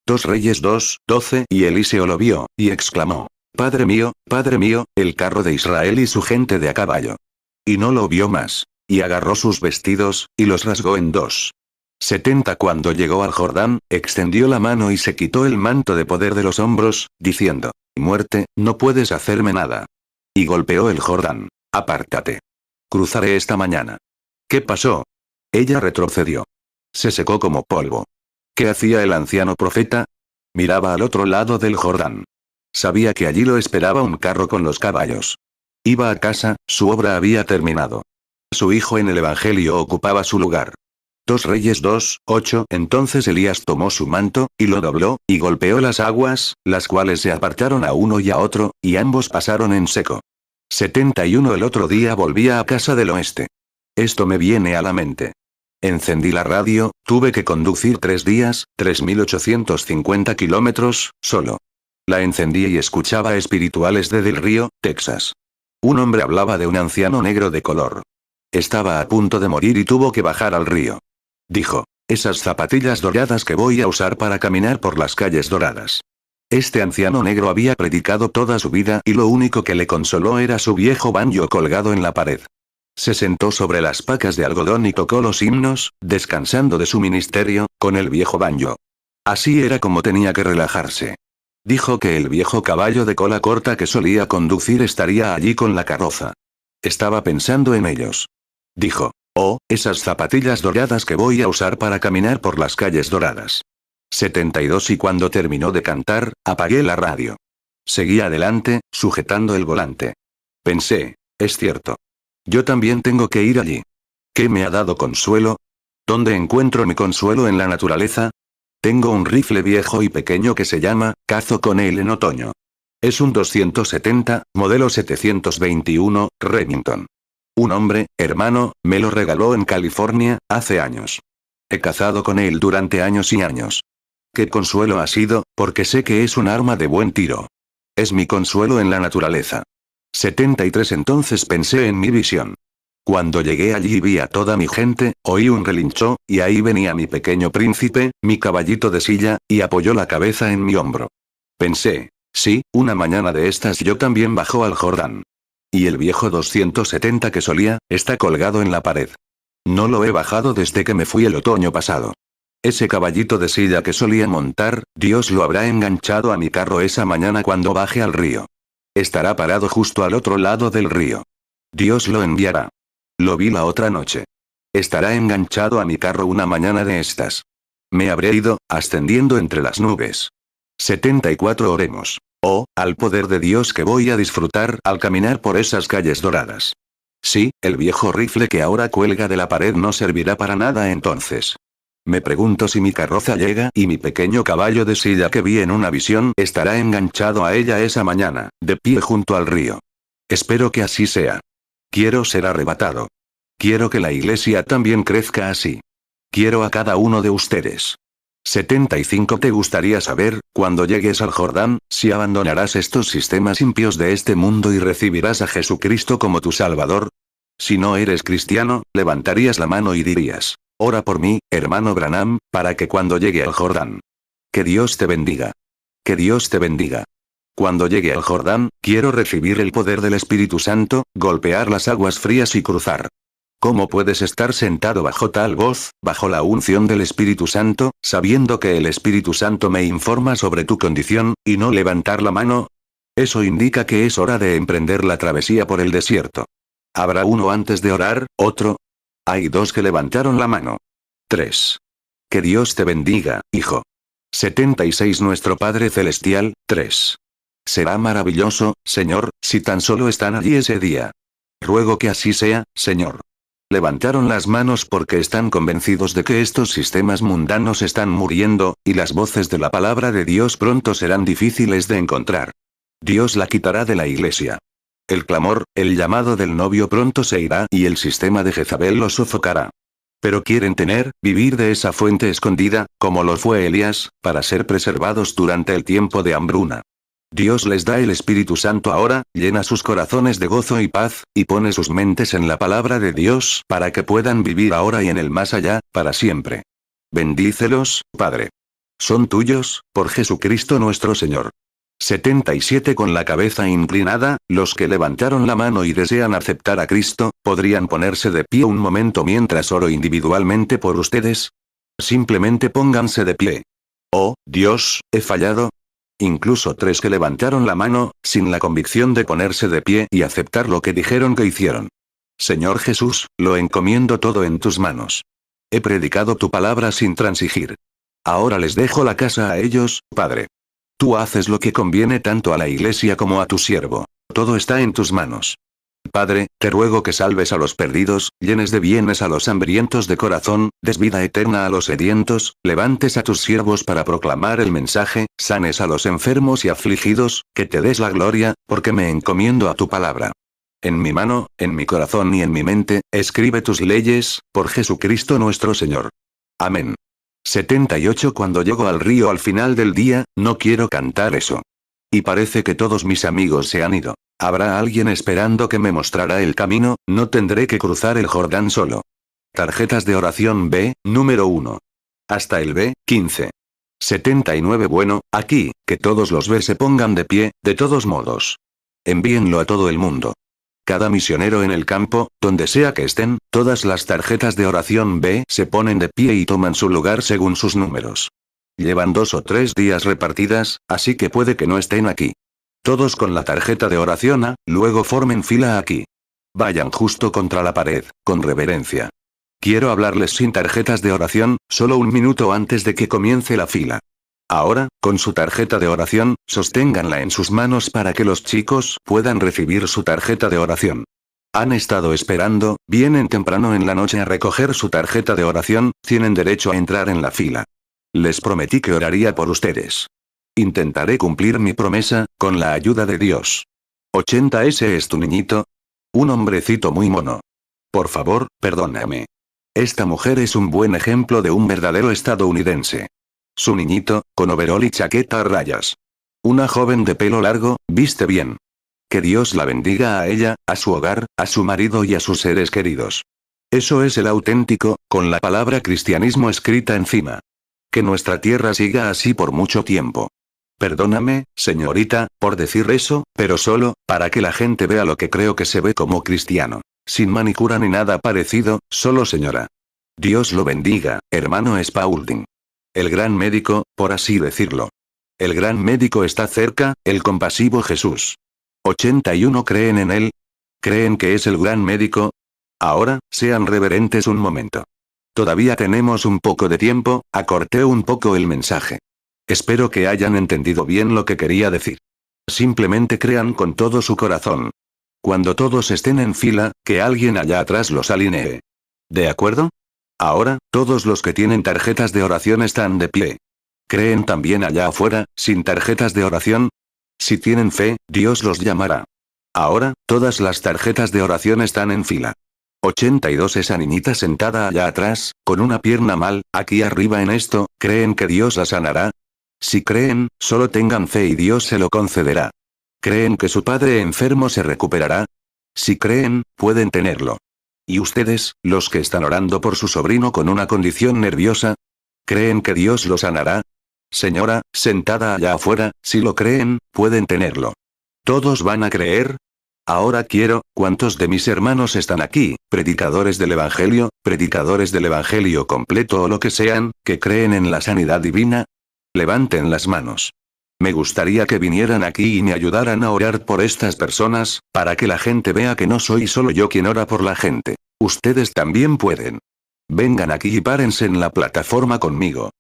2 Reyes 2:12 Y Eliseo lo vio, y exclamó, Padre mío, el carro de Israel y su gente de a caballo. Y no lo vio más. Y agarró sus vestidos, y los rasgó en dos. 70 Cuando llegó al Jordán, extendió la mano y se quitó el manto de poder de los hombros, diciendo, muerte, no puedes hacerme nada. Y golpeó el Jordán. Apártate. Cruzaré esta mañana. ¿Qué pasó? Ella retrocedió. Se secó como polvo. ¿Qué hacía el anciano profeta? Miraba al otro lado del Jordán. Sabía que allí lo esperaba un carro con los caballos. Iba a casa, su obra había terminado. Su hijo en el Evangelio ocupaba su lugar. 2 Reyes 2:8 Entonces Elías tomó su manto, y lo dobló, y golpeó las aguas, las cuales se apartaron a uno y a otro, y ambos pasaron en seco. 71 El otro día volvía a casa del oeste. Esto me viene a la mente. Encendí la radio, tuve que conducir 3 días, 3.850 kilómetros, solo. La encendí y escuchaba espirituales de Del Río, Texas. Un hombre hablaba de un anciano negro de color. Estaba a punto de morir y tuvo que bajar al río. Dijo, esas zapatillas doradas que voy a usar para caminar por las calles doradas. Este anciano negro había predicado toda su vida y lo único que le consoló era su viejo banjo colgado en la pared. Se sentó sobre las pacas de algodón y tocó los himnos, descansando de su ministerio, con el viejo banjo. Así era como tenía que relajarse. Dijo que el viejo caballo de cola corta que solía conducir estaría allí con la carroza. Estaba pensando en ellos. Dijo, esas zapatillas doradas que voy a usar para caminar por las calles doradas. 72 Y cuando terminó de cantar, apagué la radio. Seguí adelante, sujetando el volante. Pensé, es cierto. Yo también tengo que ir allí. ¿Qué me ha dado consuelo? ¿Dónde encuentro mi consuelo en la naturaleza? Tengo un rifle viejo y pequeño que se llama, cazo con él en otoño. Es un 270, modelo 721, Remington. Un hombre, hermano, me lo regaló en California, hace años. He cazado con él durante años y años. Qué consuelo ha sido, porque sé que es un arma de buen tiro. Es mi consuelo en la naturaleza. 73 Entonces pensé en mi visión. Cuando llegué allí y vi a toda mi gente, oí un relincho, y ahí venía mi pequeño príncipe, mi caballito de silla, y apoyó la cabeza en mi hombro. Pensé, sí, una mañana de estas yo también bajo al Jordán. Y el viejo 270 que solía, está colgado en la pared. No lo he bajado desde que me fui el otoño pasado. Ese caballito de silla que solía montar, Dios lo habrá enganchado a mi carro esa mañana cuando baje al río. Estará parado justo al otro lado del río. Dios lo enviará. Lo vi la otra noche. Estará enganchado a mi carro una mañana de estas. Me habré ido, ascendiendo entre las nubes. 74 Oremos. Al poder de Dios que voy a disfrutar al caminar por esas calles doradas. Sí, el viejo rifle que ahora cuelga de la pared no servirá para nada entonces. Me pregunto si mi carroza llega y mi pequeño caballo de silla que vi en una visión estará enganchado a ella esa mañana, de pie junto al río. Espero que así sea. Quiero ser arrebatado. Quiero que la iglesia también crezca así. Quiero a cada uno de ustedes. 75 ¿Te gustaría saber, cuando llegues al Jordán, si abandonarás estos sistemas impios de este mundo y recibirás a Jesucristo como tu Salvador? Si no eres cristiano, levantarías la mano y dirías, ora por mí, hermano Branham, para que cuando llegue al Jordán. Que Dios te bendiga. Que Dios te bendiga. Cuando llegue al Jordán, quiero recibir el poder del Espíritu Santo, golpear las aguas frías y cruzar. ¿Cómo puedes estar sentado bajo tal voz, bajo la unción del Espíritu Santo, sabiendo que el Espíritu Santo me informa sobre tu condición, y no levantar la mano? Eso indica que es hora de emprender la travesía por el desierto. ¿Habrá uno antes de orar, otro? Hay dos que levantaron la mano. 3. Que Dios te bendiga, hijo. 76 Nuestro Padre Celestial, 3. Será maravilloso, Señor, si tan solo están allí ese día. Ruego que así sea, Señor. Levantaron las manos porque están convencidos de que estos sistemas mundanos están muriendo, y las voces de la palabra de Dios pronto serán difíciles de encontrar. Dios la quitará de la iglesia. El clamor, el llamado del novio pronto se irá y el sistema de Jezabel lo sofocará. Pero quieren vivir de esa fuente escondida, como lo fue Elías, para ser preservados durante el tiempo de hambruna. Dios les da el Espíritu Santo ahora, llena sus corazones de gozo y paz, y pone sus mentes en la palabra de Dios, para que puedan vivir ahora y en el más allá, para siempre. Bendícelos, Padre. Son tuyos, por Jesucristo nuestro Señor. 77 Con la cabeza inclinada, los que levantaron la mano y desean aceptar a Cristo, ¿podrían ponerse de pie un momento mientras oro individualmente por ustedes? Simplemente pónganse de pie. Oh, Dios, he fallado. Incluso 3 que levantaron la mano, sin la convicción de ponerse de pie y aceptar lo que dijeron que hicieron. Señor Jesús, lo encomiendo todo en tus manos. He predicado tu palabra sin transigir. Ahora les dejo la casa a ellos, Padre. Tú haces lo que conviene tanto a la iglesia como a tu siervo. Todo está en tus manos. Padre, te ruego que salves a los perdidos, llenes de bienes a los hambrientos de corazón, des vida eterna a los sedientos, levantes a tus siervos para proclamar el mensaje, sanes a los enfermos y afligidos, que te des la gloria, porque me encomiendo a tu palabra. En mi mano, en mi corazón y en mi mente, escribe tus leyes, por Jesucristo nuestro Señor. Amén. 78 Cuando llego al río al final del día, no quiero cantar eso. Y parece que todos mis amigos se han ido. Habrá alguien esperando que me mostrará el camino, no tendré que cruzar el Jordán solo. Tarjetas de oración B, número 1. Hasta el B, 15. 79 Bueno, aquí, que todos los B se pongan de pie, de todos modos. Envíenlo a todo el mundo. Cada misionero en el campo, donde sea que estén, todas las tarjetas de oración B se ponen de pie y toman su lugar según sus números. Llevan 2 o 3 días repartidas, así que puede que no estén aquí. Todos con la tarjeta de oración A, luego formen fila aquí. Vayan justo contra la pared, con reverencia. Quiero hablarles sin tarjetas de oración, solo un minuto antes de que comience la fila. Ahora, con su tarjeta de oración, sosténganla en sus manos para que los chicos puedan recibir su tarjeta de oración. Han estado esperando, vienen temprano en la noche a recoger su tarjeta de oración, tienen derecho a entrar en la fila. Les prometí que oraría por ustedes. Intentaré cumplir mi promesa, con la ayuda de Dios. 80 ¿Ese es tu niñito? Un hombrecito muy mono. Por favor, perdóname. Esta mujer es un buen ejemplo de un verdadero estadounidense. Su niñito, con overol y chaqueta a rayas. Una joven de pelo largo, viste bien. Que Dios la bendiga a ella, a su hogar, a su marido y a sus seres queridos. Eso es el auténtico, con la palabra cristianismo escrita encima. Que nuestra tierra siga así por mucho tiempo. Perdóname, señorita, por decir eso, pero solo, para que la gente vea lo que creo que se ve como cristiano. Sin manicura ni nada parecido, solo señora. Dios lo bendiga, hermano Spaulding. El gran médico, por así decirlo. El gran médico está cerca, el compasivo Jesús. 81 ¿Creen en él? ¿Creen que es el gran médico? Ahora, sean reverentes un momento. Todavía tenemos un poco de tiempo, acorté un poco el mensaje. Espero que hayan entendido bien lo que quería decir. Simplemente crean con todo su corazón. Cuando todos estén en fila, que alguien allá atrás los alinee. ¿De acuerdo? Ahora, todos los que tienen tarjetas de oración están de pie. ¿Creen también allá afuera, sin tarjetas de oración? Si tienen fe, Dios los llamará. Ahora, todas las tarjetas de oración están en fila. 82 Esa niñita sentada allá atrás, con una pierna mal, aquí arriba en esto, ¿creen que Dios la sanará? Si creen, solo tengan fe y Dios se lo concederá. ¿Creen que su padre enfermo se recuperará? Si creen, pueden tenerlo. ¿Y ustedes, los que están orando por su sobrino con una condición nerviosa? ¿Creen que Dios lo sanará? Señora, sentada allá afuera, si lo creen, pueden tenerlo. ¿Todos van a creer? Ahora quiero, ¿cuántos de mis hermanos están aquí, predicadores del Evangelio completo o lo que sean, que creen en la sanidad divina? Levanten las manos. Me gustaría que vinieran aquí y me ayudaran a orar por estas personas, para que la gente vea que no soy solo yo quien ora por la gente. Ustedes también pueden. Vengan aquí y párense en la plataforma conmigo.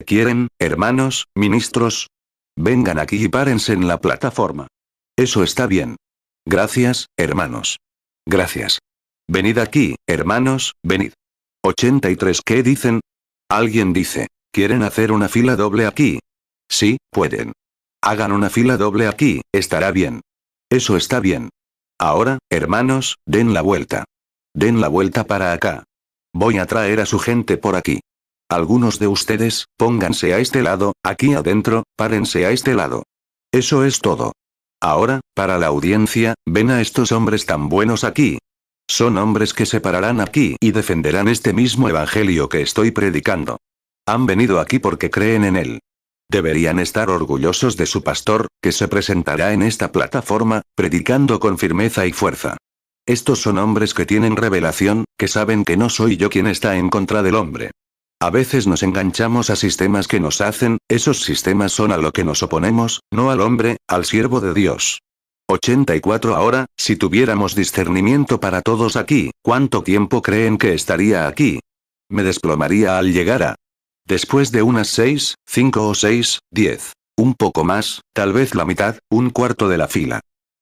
¿Quieren, hermanos, ministros? Vengan aquí y párense en la plataforma. Eso está bien. Gracias, hermanos. Gracias. Venid aquí, hermanos, venid. 83. ¿Qué dicen? Alguien dice, ¿quieren hacer una fila doble aquí? Sí, pueden. Hagan una fila doble aquí, estará bien. Eso está bien. Ahora, hermanos, den la vuelta. Den la vuelta para acá. Voy a traer a su gente por aquí. Algunos de ustedes, pónganse a este lado, aquí adentro, párense a este lado. Eso es todo. Ahora, para la audiencia, ven a estos hombres tan buenos aquí. Son hombres que se pararán aquí y defenderán este mismo evangelio que estoy predicando. Han venido aquí porque creen en él. Deberían estar orgullosos de su pastor, que se presentará en esta plataforma, predicando con firmeza y fuerza. Estos son hombres que tienen revelación, que saben que no soy yo quien está en contra del hombre. A veces nos enganchamos a sistemas que nos hacen, esos sistemas son a lo que nos oponemos, no al hombre, al siervo de Dios. 84. Ahora, si tuviéramos discernimiento para todos aquí, ¿cuánto tiempo creen que estaría aquí? Me desplomaría al llegar a... Después de unas 6, 5 o 6, 10. Un poco más, tal vez la mitad, un cuarto de la fila.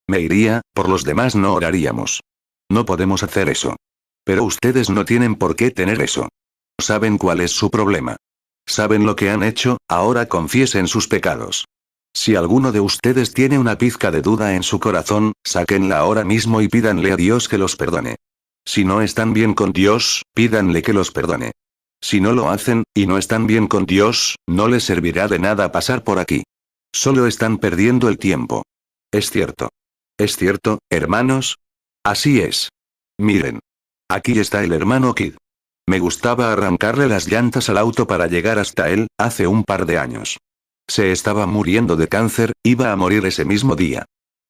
Me iría, por los demás no oraríamos. No podemos hacer eso. Pero ustedes no tienen por qué tener eso. Saben cuál es su problema. Saben lo que han hecho, ahora confiesen sus pecados. Si alguno de ustedes tiene una pizca de duda en su corazón, sáquenla ahora mismo y pídanle a Dios que los perdone. Si no están bien con Dios, pídanle que los perdone. Si no lo hacen, y no están bien con Dios, no les servirá de nada pasar por aquí. Solo están perdiendo el tiempo. Es cierto. ¿Es cierto, hermanos? Así es. Miren. Aquí está el hermano Kid. Me gustaba arrancarle las llantas al auto para llegar hasta él, hace un par de años. Se estaba muriendo de cáncer, iba a morir ese mismo día.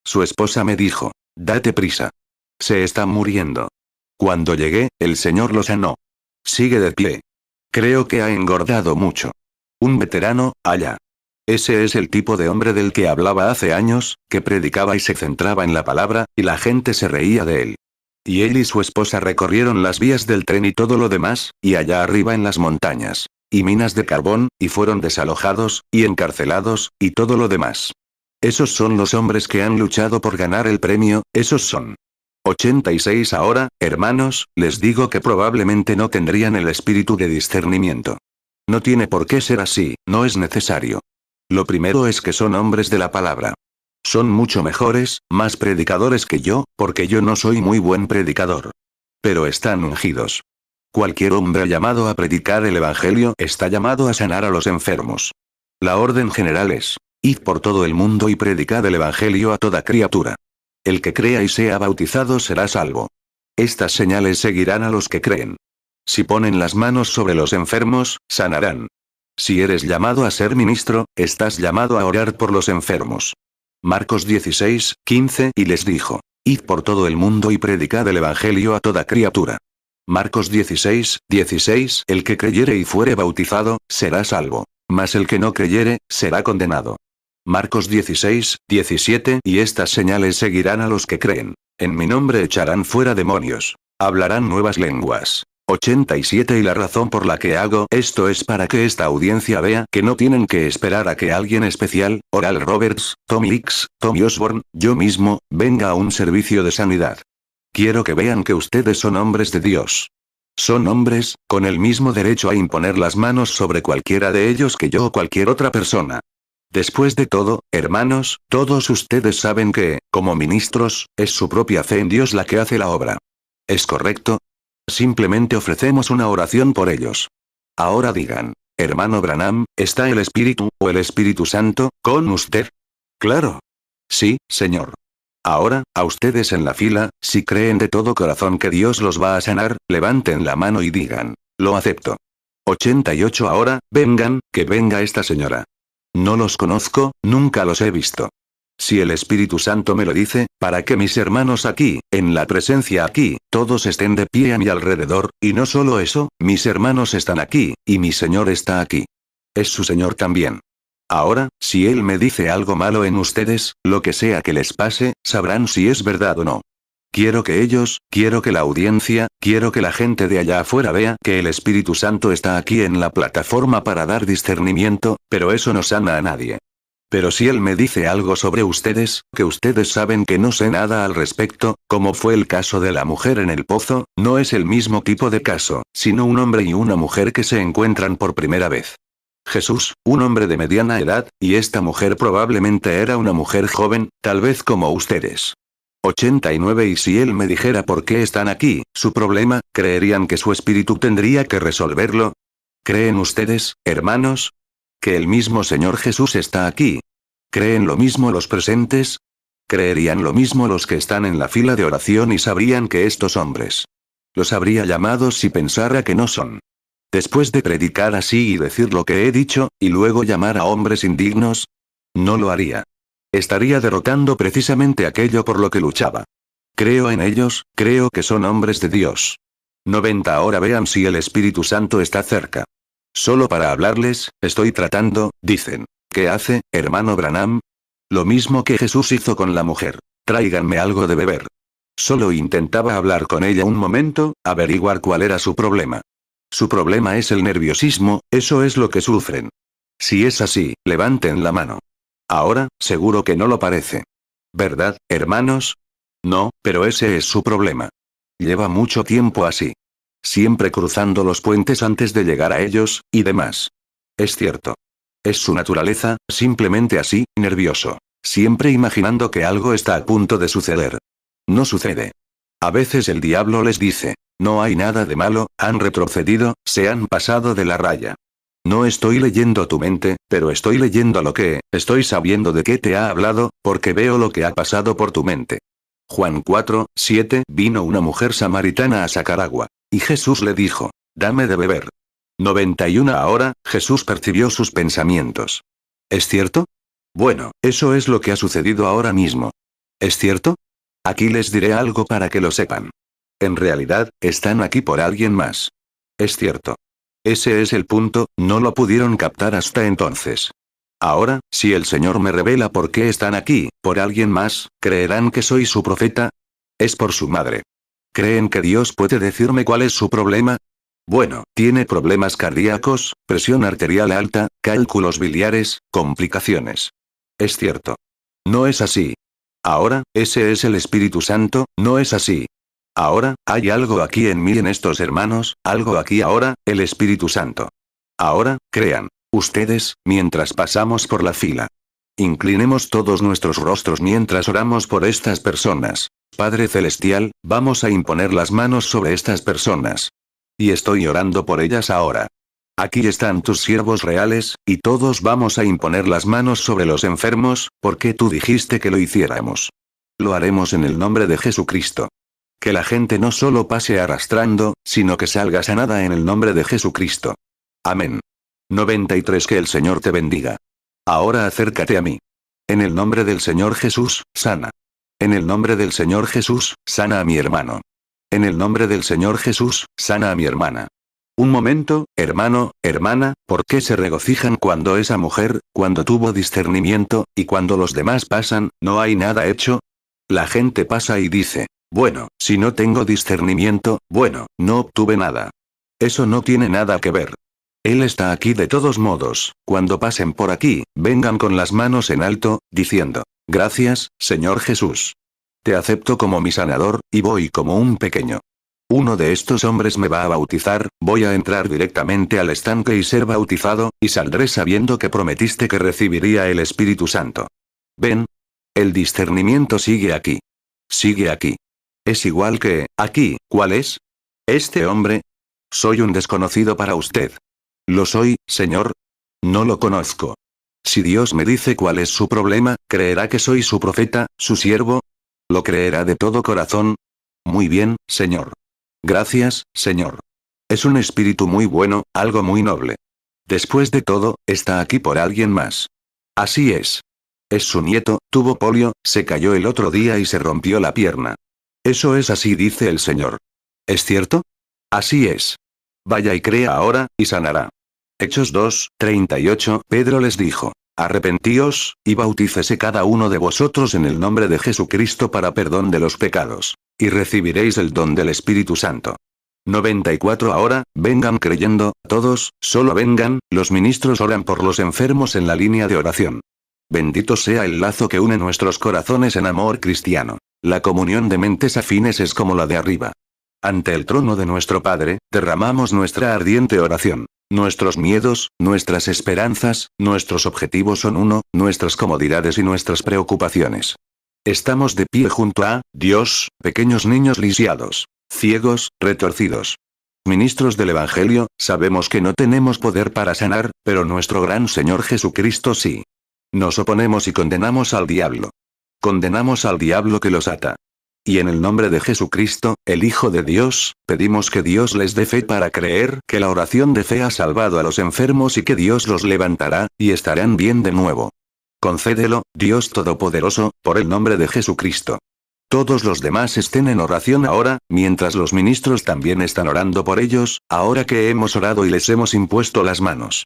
Su esposa me dijo, date prisa. Se está muriendo. Cuando llegué, el Señor lo sanó. Sigue de pie. Creo que ha engordado mucho. Un veterano, allá. Ese es el tipo de hombre del que hablaba hace años, que predicaba y se centraba en la palabra, y la gente se reía de él. Y él y su esposa recorrieron las vías del tren y todo lo demás, y allá arriba en las montañas. Y minas de carbón, y fueron desalojados, y encarcelados, y todo lo demás. Esos son los hombres que han luchado por ganar el premio, esos son. 86. Ahora, hermanos, les digo que probablemente no tendrían el espíritu de discernimiento. No tiene por qué ser así, no es necesario. Lo primero es que son hombres de la palabra. Son mucho mejores, más predicadores que yo, porque yo no soy muy buen predicador. Pero están ungidos. Cualquier hombre llamado a predicar el evangelio está llamado a sanar a los enfermos. La orden general es: id por todo el mundo y predicad el evangelio a toda criatura. El que crea y sea bautizado será salvo. Estas señales seguirán a los que creen. Si ponen las manos sobre los enfermos, sanarán. Si eres llamado a ser ministro, estás llamado a orar por los enfermos. Marcos 16, 15, y les dijo: id por todo el mundo y predicad el evangelio a toda criatura. Marcos 16, 16, el que creyere y fuere bautizado, será salvo. Mas el que no creyere, será condenado. Marcos 16, 17, y estas señales seguirán a los que creen. En mi nombre echarán fuera demonios. Hablarán nuevas lenguas. 87. Y la razón por la que hago esto es para que esta audiencia vea que no tienen que esperar a que alguien especial, Oral Roberts, Tommy Hicks, Tommy Osborne, yo mismo, venga a un servicio de sanidad. Quiero que vean que ustedes son hombres de Dios. Son hombres, con el mismo derecho a imponer las manos sobre cualquiera de ellos que yo o cualquier otra persona. Después de todo, hermanos, todos ustedes saben que, como ministros, es su propia fe en Dios la que hace la obra. ¿Es correcto? Simplemente ofrecemos una oración por ellos. Ahora digan, hermano Branham, ¿está el Espíritu, o el Espíritu Santo, con usted? Claro. Sí, señor. Ahora, a ustedes en la fila, si creen de todo corazón que Dios los va a sanar, levanten la mano y digan, lo acepto. 88. Ahora, vengan, que venga esta señora. No los conozco, nunca los he visto. Si el Espíritu Santo me lo dice, para que mis hermanos aquí, en la presencia aquí, todos estén de pie a mi alrededor, y no solo eso, mis hermanos están aquí, y mi Señor está aquí. Es su Señor también. Ahora, si Él me dice algo malo en ustedes, lo que sea que les pase, sabrán si es verdad o no. Quiero que ellos, quiero que la audiencia, quiero que la gente de allá afuera vea que el Espíritu Santo está aquí en la plataforma para dar discernimiento, pero eso no sana a nadie. Pero si Él me dice algo sobre ustedes, que ustedes saben que no sé nada al respecto, como fue el caso de la mujer en el pozo, no es el mismo tipo de caso, sino un hombre y una mujer que se encuentran por primera vez. Jesús, un hombre de mediana edad, y esta mujer probablemente era una mujer joven, tal vez como ustedes. 89. Y si Él me dijera por qué están aquí, su problema, ¿creerían que su espíritu tendría que resolverlo? ¿Creen ustedes, hermanos? ¿Que el mismo Señor Jesús está aquí? ¿Creen lo mismo los presentes? ¿Creerían lo mismo los que están en la fila de oración y sabrían que estos hombres los habría llamado si pensara que no son? Después de predicar así y decir lo que he dicho, y luego llamar a hombres indignos, no lo haría. Estaría derrotando precisamente aquello por lo que luchaba. Creo en ellos, creo que son hombres de Dios. 90. Ahora vean si el Espíritu Santo está cerca. Solo para hablarles, estoy tratando, dicen. ¿Qué hace, hermano Branham? Lo mismo que Jesús hizo con la mujer. Tráiganme algo de beber. Solo intentaba hablar con ella un momento, averiguar cuál era su problema. Su problema es el nerviosismo, eso es lo que sufren. Si es así, levanten la mano. Ahora, seguro que no lo parece. ¿Verdad, hermanos? No, pero ese es su problema. Lleva mucho tiempo así. Siempre cruzando los puentes antes de llegar a ellos, y demás. Es cierto. Es su naturaleza, simplemente así, nervioso. Siempre imaginando que algo está a punto de suceder. No sucede. A veces el diablo les dice, no hay nada de malo, han retrocedido, se han pasado de la raya. No estoy leyendo tu mente, pero estoy leyendo lo que, estoy sabiendo de qué te ha hablado, porque veo lo que ha pasado por tu mente. Juan 4:7. Vino una mujer samaritana a sacar agua. Y Jesús le dijo, dame de beber. 91. Ahora, Jesús percibió sus pensamientos. ¿Es cierto? Bueno, eso es lo que ha sucedido ahora mismo. ¿Es cierto? Aquí les diré algo para que lo sepan. En realidad, están aquí por alguien más. Es cierto. Ese es el punto, no lo pudieron captar hasta entonces. Ahora, si el Señor me revela por qué están aquí, por alguien más, ¿creerán que soy su profeta? Es por su madre. ¿Creen que Dios puede decirme cuál es su problema? Bueno, tiene problemas cardíacos, presión arterial alta, cálculos biliares, complicaciones. Es cierto. No es así. Ahora, ese es el Espíritu Santo, no es así. Ahora, hay algo aquí en mí en estos hermanos, algo aquí ahora, el Espíritu Santo. Ahora, crean, ustedes, mientras pasamos por la fila. Inclinemos todos nuestros rostros mientras oramos por estas personas. Padre Celestial, vamos a imponer las manos sobre estas personas. Y estoy orando por ellas ahora. Aquí están tus siervos reales, y todos vamos a imponer las manos sobre los enfermos, porque tú dijiste que lo hiciéramos. Lo haremos en el nombre de Jesucristo. Que la gente no solo pase arrastrando, sino que salga sanada en el nombre de Jesucristo. Amén. 93. Que el Señor te bendiga. Ahora acércate a mí. En el nombre del Señor Jesús, sana. En el nombre del Señor Jesús, sana a mi hermano. En el nombre del Señor Jesús, sana a mi hermana. Un momento, hermano, hermana, ¿por qué se regocijan cuando esa mujer, cuando tuvo discernimiento, y cuando los demás pasan, no hay nada hecho? La gente pasa y dice, bueno, si no tengo discernimiento, bueno, no obtuve nada. Eso no tiene nada que ver. Él está aquí de todos modos, cuando pasen por aquí, vengan con las manos en alto, diciendo, gracias, Señor Jesús. Te acepto como mi sanador, y voy como un pequeño. Uno de estos hombres me va a bautizar, voy a entrar directamente al estanque y ser bautizado, y saldré sabiendo que prometiste que recibiría el Espíritu Santo. ¿Ven? El discernimiento sigue aquí. Sigue aquí. Es igual que, aquí, ¿cuál es? Este hombre. Soy un desconocido para usted. ¿Lo soy, Señor? No lo conozco. Si Dios me dice cuál es su problema, ¿creerá que soy su profeta, su siervo? ¿Lo creerá de todo corazón? Muy bien, Señor. Gracias, Señor. Es un espíritu muy bueno, algo muy noble. Después de todo, está aquí por alguien más. Así es. Es su nieto, tuvo polio, se cayó el otro día y se rompió la pierna. Eso es así, dice el Señor. ¿Es cierto? Así es. Vaya y crea ahora, y sanará. Hechos 2:38. Pedro les dijo: Arrepentíos, y bautícese cada uno de vosotros en el nombre de Jesucristo para perdón de los pecados, y recibiréis el don del Espíritu Santo. 94. Ahora, vengan creyendo, todos, solo vengan, los ministros oran por los enfermos en la línea de oración. Bendito sea el lazo que une nuestros corazones en amor cristiano. La comunión de mentes afines es como la de arriba. Ante el trono de nuestro Padre, derramamos nuestra ardiente oración. Nuestros miedos, nuestras esperanzas, nuestros objetivos son uno, nuestras comodidades y nuestras preocupaciones. Estamos de pie junto a Dios, pequeños niños lisiados, ciegos, retorcidos. Ministros del Evangelio, sabemos que no tenemos poder para sanar, pero nuestro gran Señor Jesucristo sí. Nos oponemos y condenamos al diablo. Condenamos al diablo que los ata. Y en el nombre de Jesucristo, el Hijo de Dios, pedimos que Dios les dé fe para creer que la oración de fe ha salvado a los enfermos y que Dios los levantará, y estarán bien de nuevo. Concédelo, Dios Todopoderoso, por el nombre de Jesucristo. Todos los demás estén en oración ahora, mientras los ministros también están orando por ellos, ahora que hemos orado y les hemos impuesto las manos.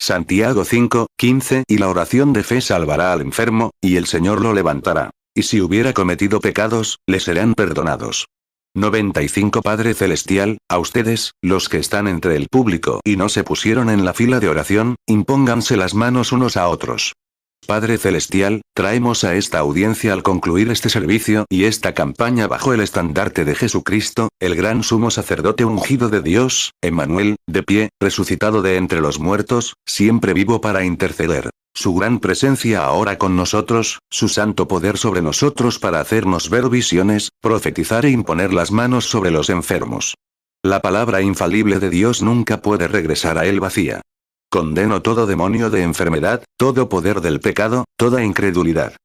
Santiago 5:15. Y la oración de fe salvará al enfermo, y el Señor lo levantará. Y si hubiera cometido pecados, le serán perdonados. 95. Padre Celestial, a ustedes, los que están entre el público y no se pusieron en la fila de oración, impónganse las manos unos a otros. Padre Celestial, traemos a esta audiencia al concluir este servicio y esta campaña bajo el estandarte de Jesucristo, el gran sumo sacerdote ungido de Dios, Emmanuel, de pie, resucitado de entre los muertos, siempre vivo para interceder. Su gran presencia ahora con nosotros, su santo poder sobre nosotros para hacernos ver visiones, profetizar e imponer las manos sobre los enfermos. La palabra infalible de Dios nunca puede regresar a él vacía. Condeno todo demonio de enfermedad, todo poder del pecado, toda incredulidad.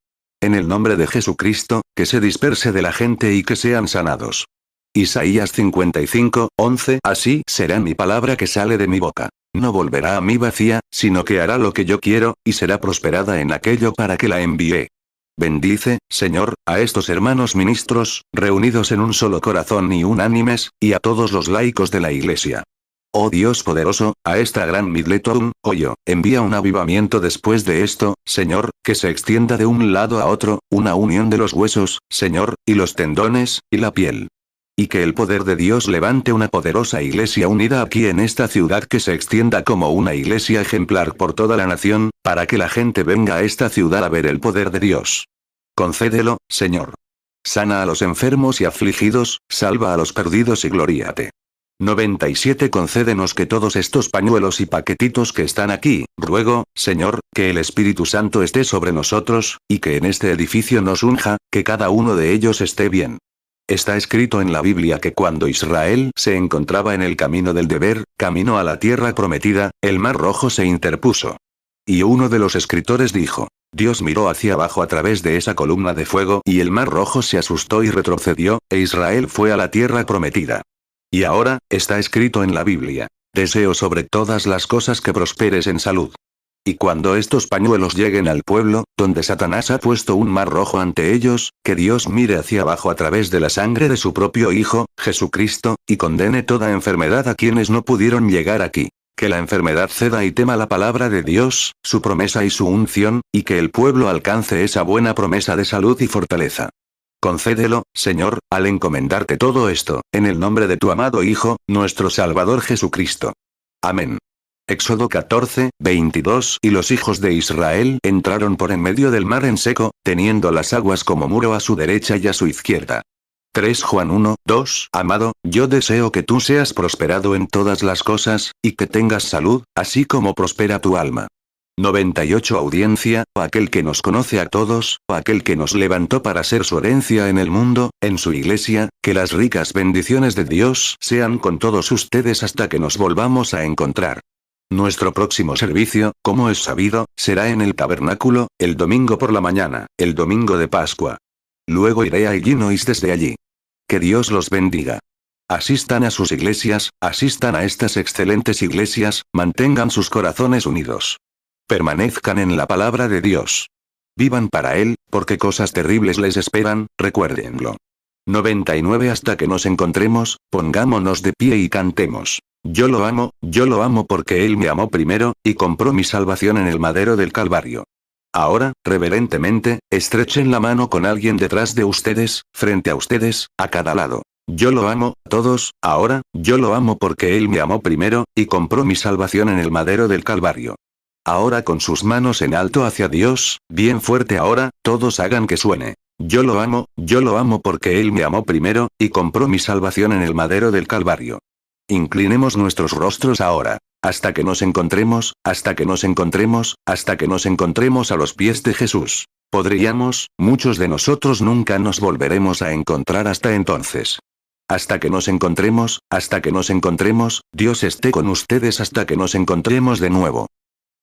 En el nombre de Jesucristo, que se disperse de la gente y que sean sanados. Isaías 55:11. Así será mi palabra que sale de mi boca. No volverá a mí vacía, sino que hará lo que yo quiero, y será prosperada en aquello para que la envié. Bendice, Señor, a estos hermanos ministros, reunidos en un solo corazón y unánimes, y a todos los laicos de la Iglesia. Oh Dios poderoso, a esta gran Midletown, envía un avivamiento después de esto, Señor, que se extienda de un lado a otro, una unión de los huesos, Señor, y los tendones, y la piel. Y que el poder de Dios levante una poderosa iglesia unida aquí en esta ciudad que se extienda como una iglesia ejemplar por toda la nación, para que la gente venga a esta ciudad a ver el poder de Dios. Concédelo, Señor. Sana a los enfermos y afligidos, salva a los perdidos y gloríate. 97. Concédenos que todos estos pañuelos y paquetitos que están aquí, ruego, Señor, que el Espíritu Santo esté sobre nosotros, y que en este edificio nos unja, que cada uno de ellos esté bien. Está escrito en la Biblia que cuando Israel se encontraba en el camino del deber, camino a la tierra prometida, el mar rojo se interpuso. Y uno de los escritores dijo: Dios miró hacia abajo a través de esa columna de fuego y el mar rojo se asustó y retrocedió, e Israel fue a la tierra prometida. Y ahora, está escrito en la Biblia: deseo sobre todas las cosas que prosperes en salud. Y cuando estos pañuelos lleguen al pueblo, donde Satanás ha puesto un mar rojo ante ellos, que Dios mire hacia abajo a través de la sangre de su propio Hijo, Jesucristo, y condene toda enfermedad a quienes no pudieron llegar aquí. Que la enfermedad ceda y tema la palabra de Dios, su promesa y su unción, y que el pueblo alcance esa buena promesa de salud y fortaleza. Concédelo, Señor, al encomendarte todo esto, en el nombre de tu amado Hijo, nuestro Salvador Jesucristo. Amén. Éxodo 14:22. Y los hijos de Israel entraron por en medio del mar en seco, teniendo las aguas como muro a su derecha y a su izquierda. 3 Juan 1:2. Amado, yo deseo que tú seas prosperado en todas las cosas, y que tengas salud, así como prospera tu alma. 98. Audiencia, aquel que nos conoce a todos, aquel que nos levantó para ser su herencia en el mundo, en su iglesia, que las ricas bendiciones de Dios sean con todos ustedes hasta que nos volvamos a encontrar. Nuestro próximo servicio, como es sabido, será en el tabernáculo, el domingo por la mañana, el domingo de Pascua. Luego iré a Illinois desde allí. Que Dios los bendiga. Asistan a sus iglesias, asistan a estas excelentes iglesias, mantengan sus corazones unidos. Permanezcan en la palabra de Dios. Vivan para Él, porque cosas terribles les esperan, recuérdenlo. 99 Hasta que nos encontremos, pongámonos de pie y cantemos. Yo lo amo porque Él me amó primero, y compró mi salvación en el madero del Calvario. Ahora, reverentemente, estrechen la mano con alguien detrás de ustedes, frente a ustedes, a cada lado. Yo lo amo, todos, ahora, yo lo amo porque Él me amó primero, y compró mi salvación en el madero del Calvario. Ahora con sus manos en alto hacia Dios, bien fuerte ahora, todos hagan que suene. Yo lo amo porque Él me amó primero, y compró mi salvación en el madero del Calvario. Inclinemos nuestros rostros ahora. Hasta que nos encontremos, hasta que nos encontremos, hasta que nos encontremos a los pies de Jesús. Muchos de nosotros nunca nos volveremos a encontrar hasta entonces. Hasta que nos encontremos, Dios esté con ustedes hasta que nos encontremos de nuevo.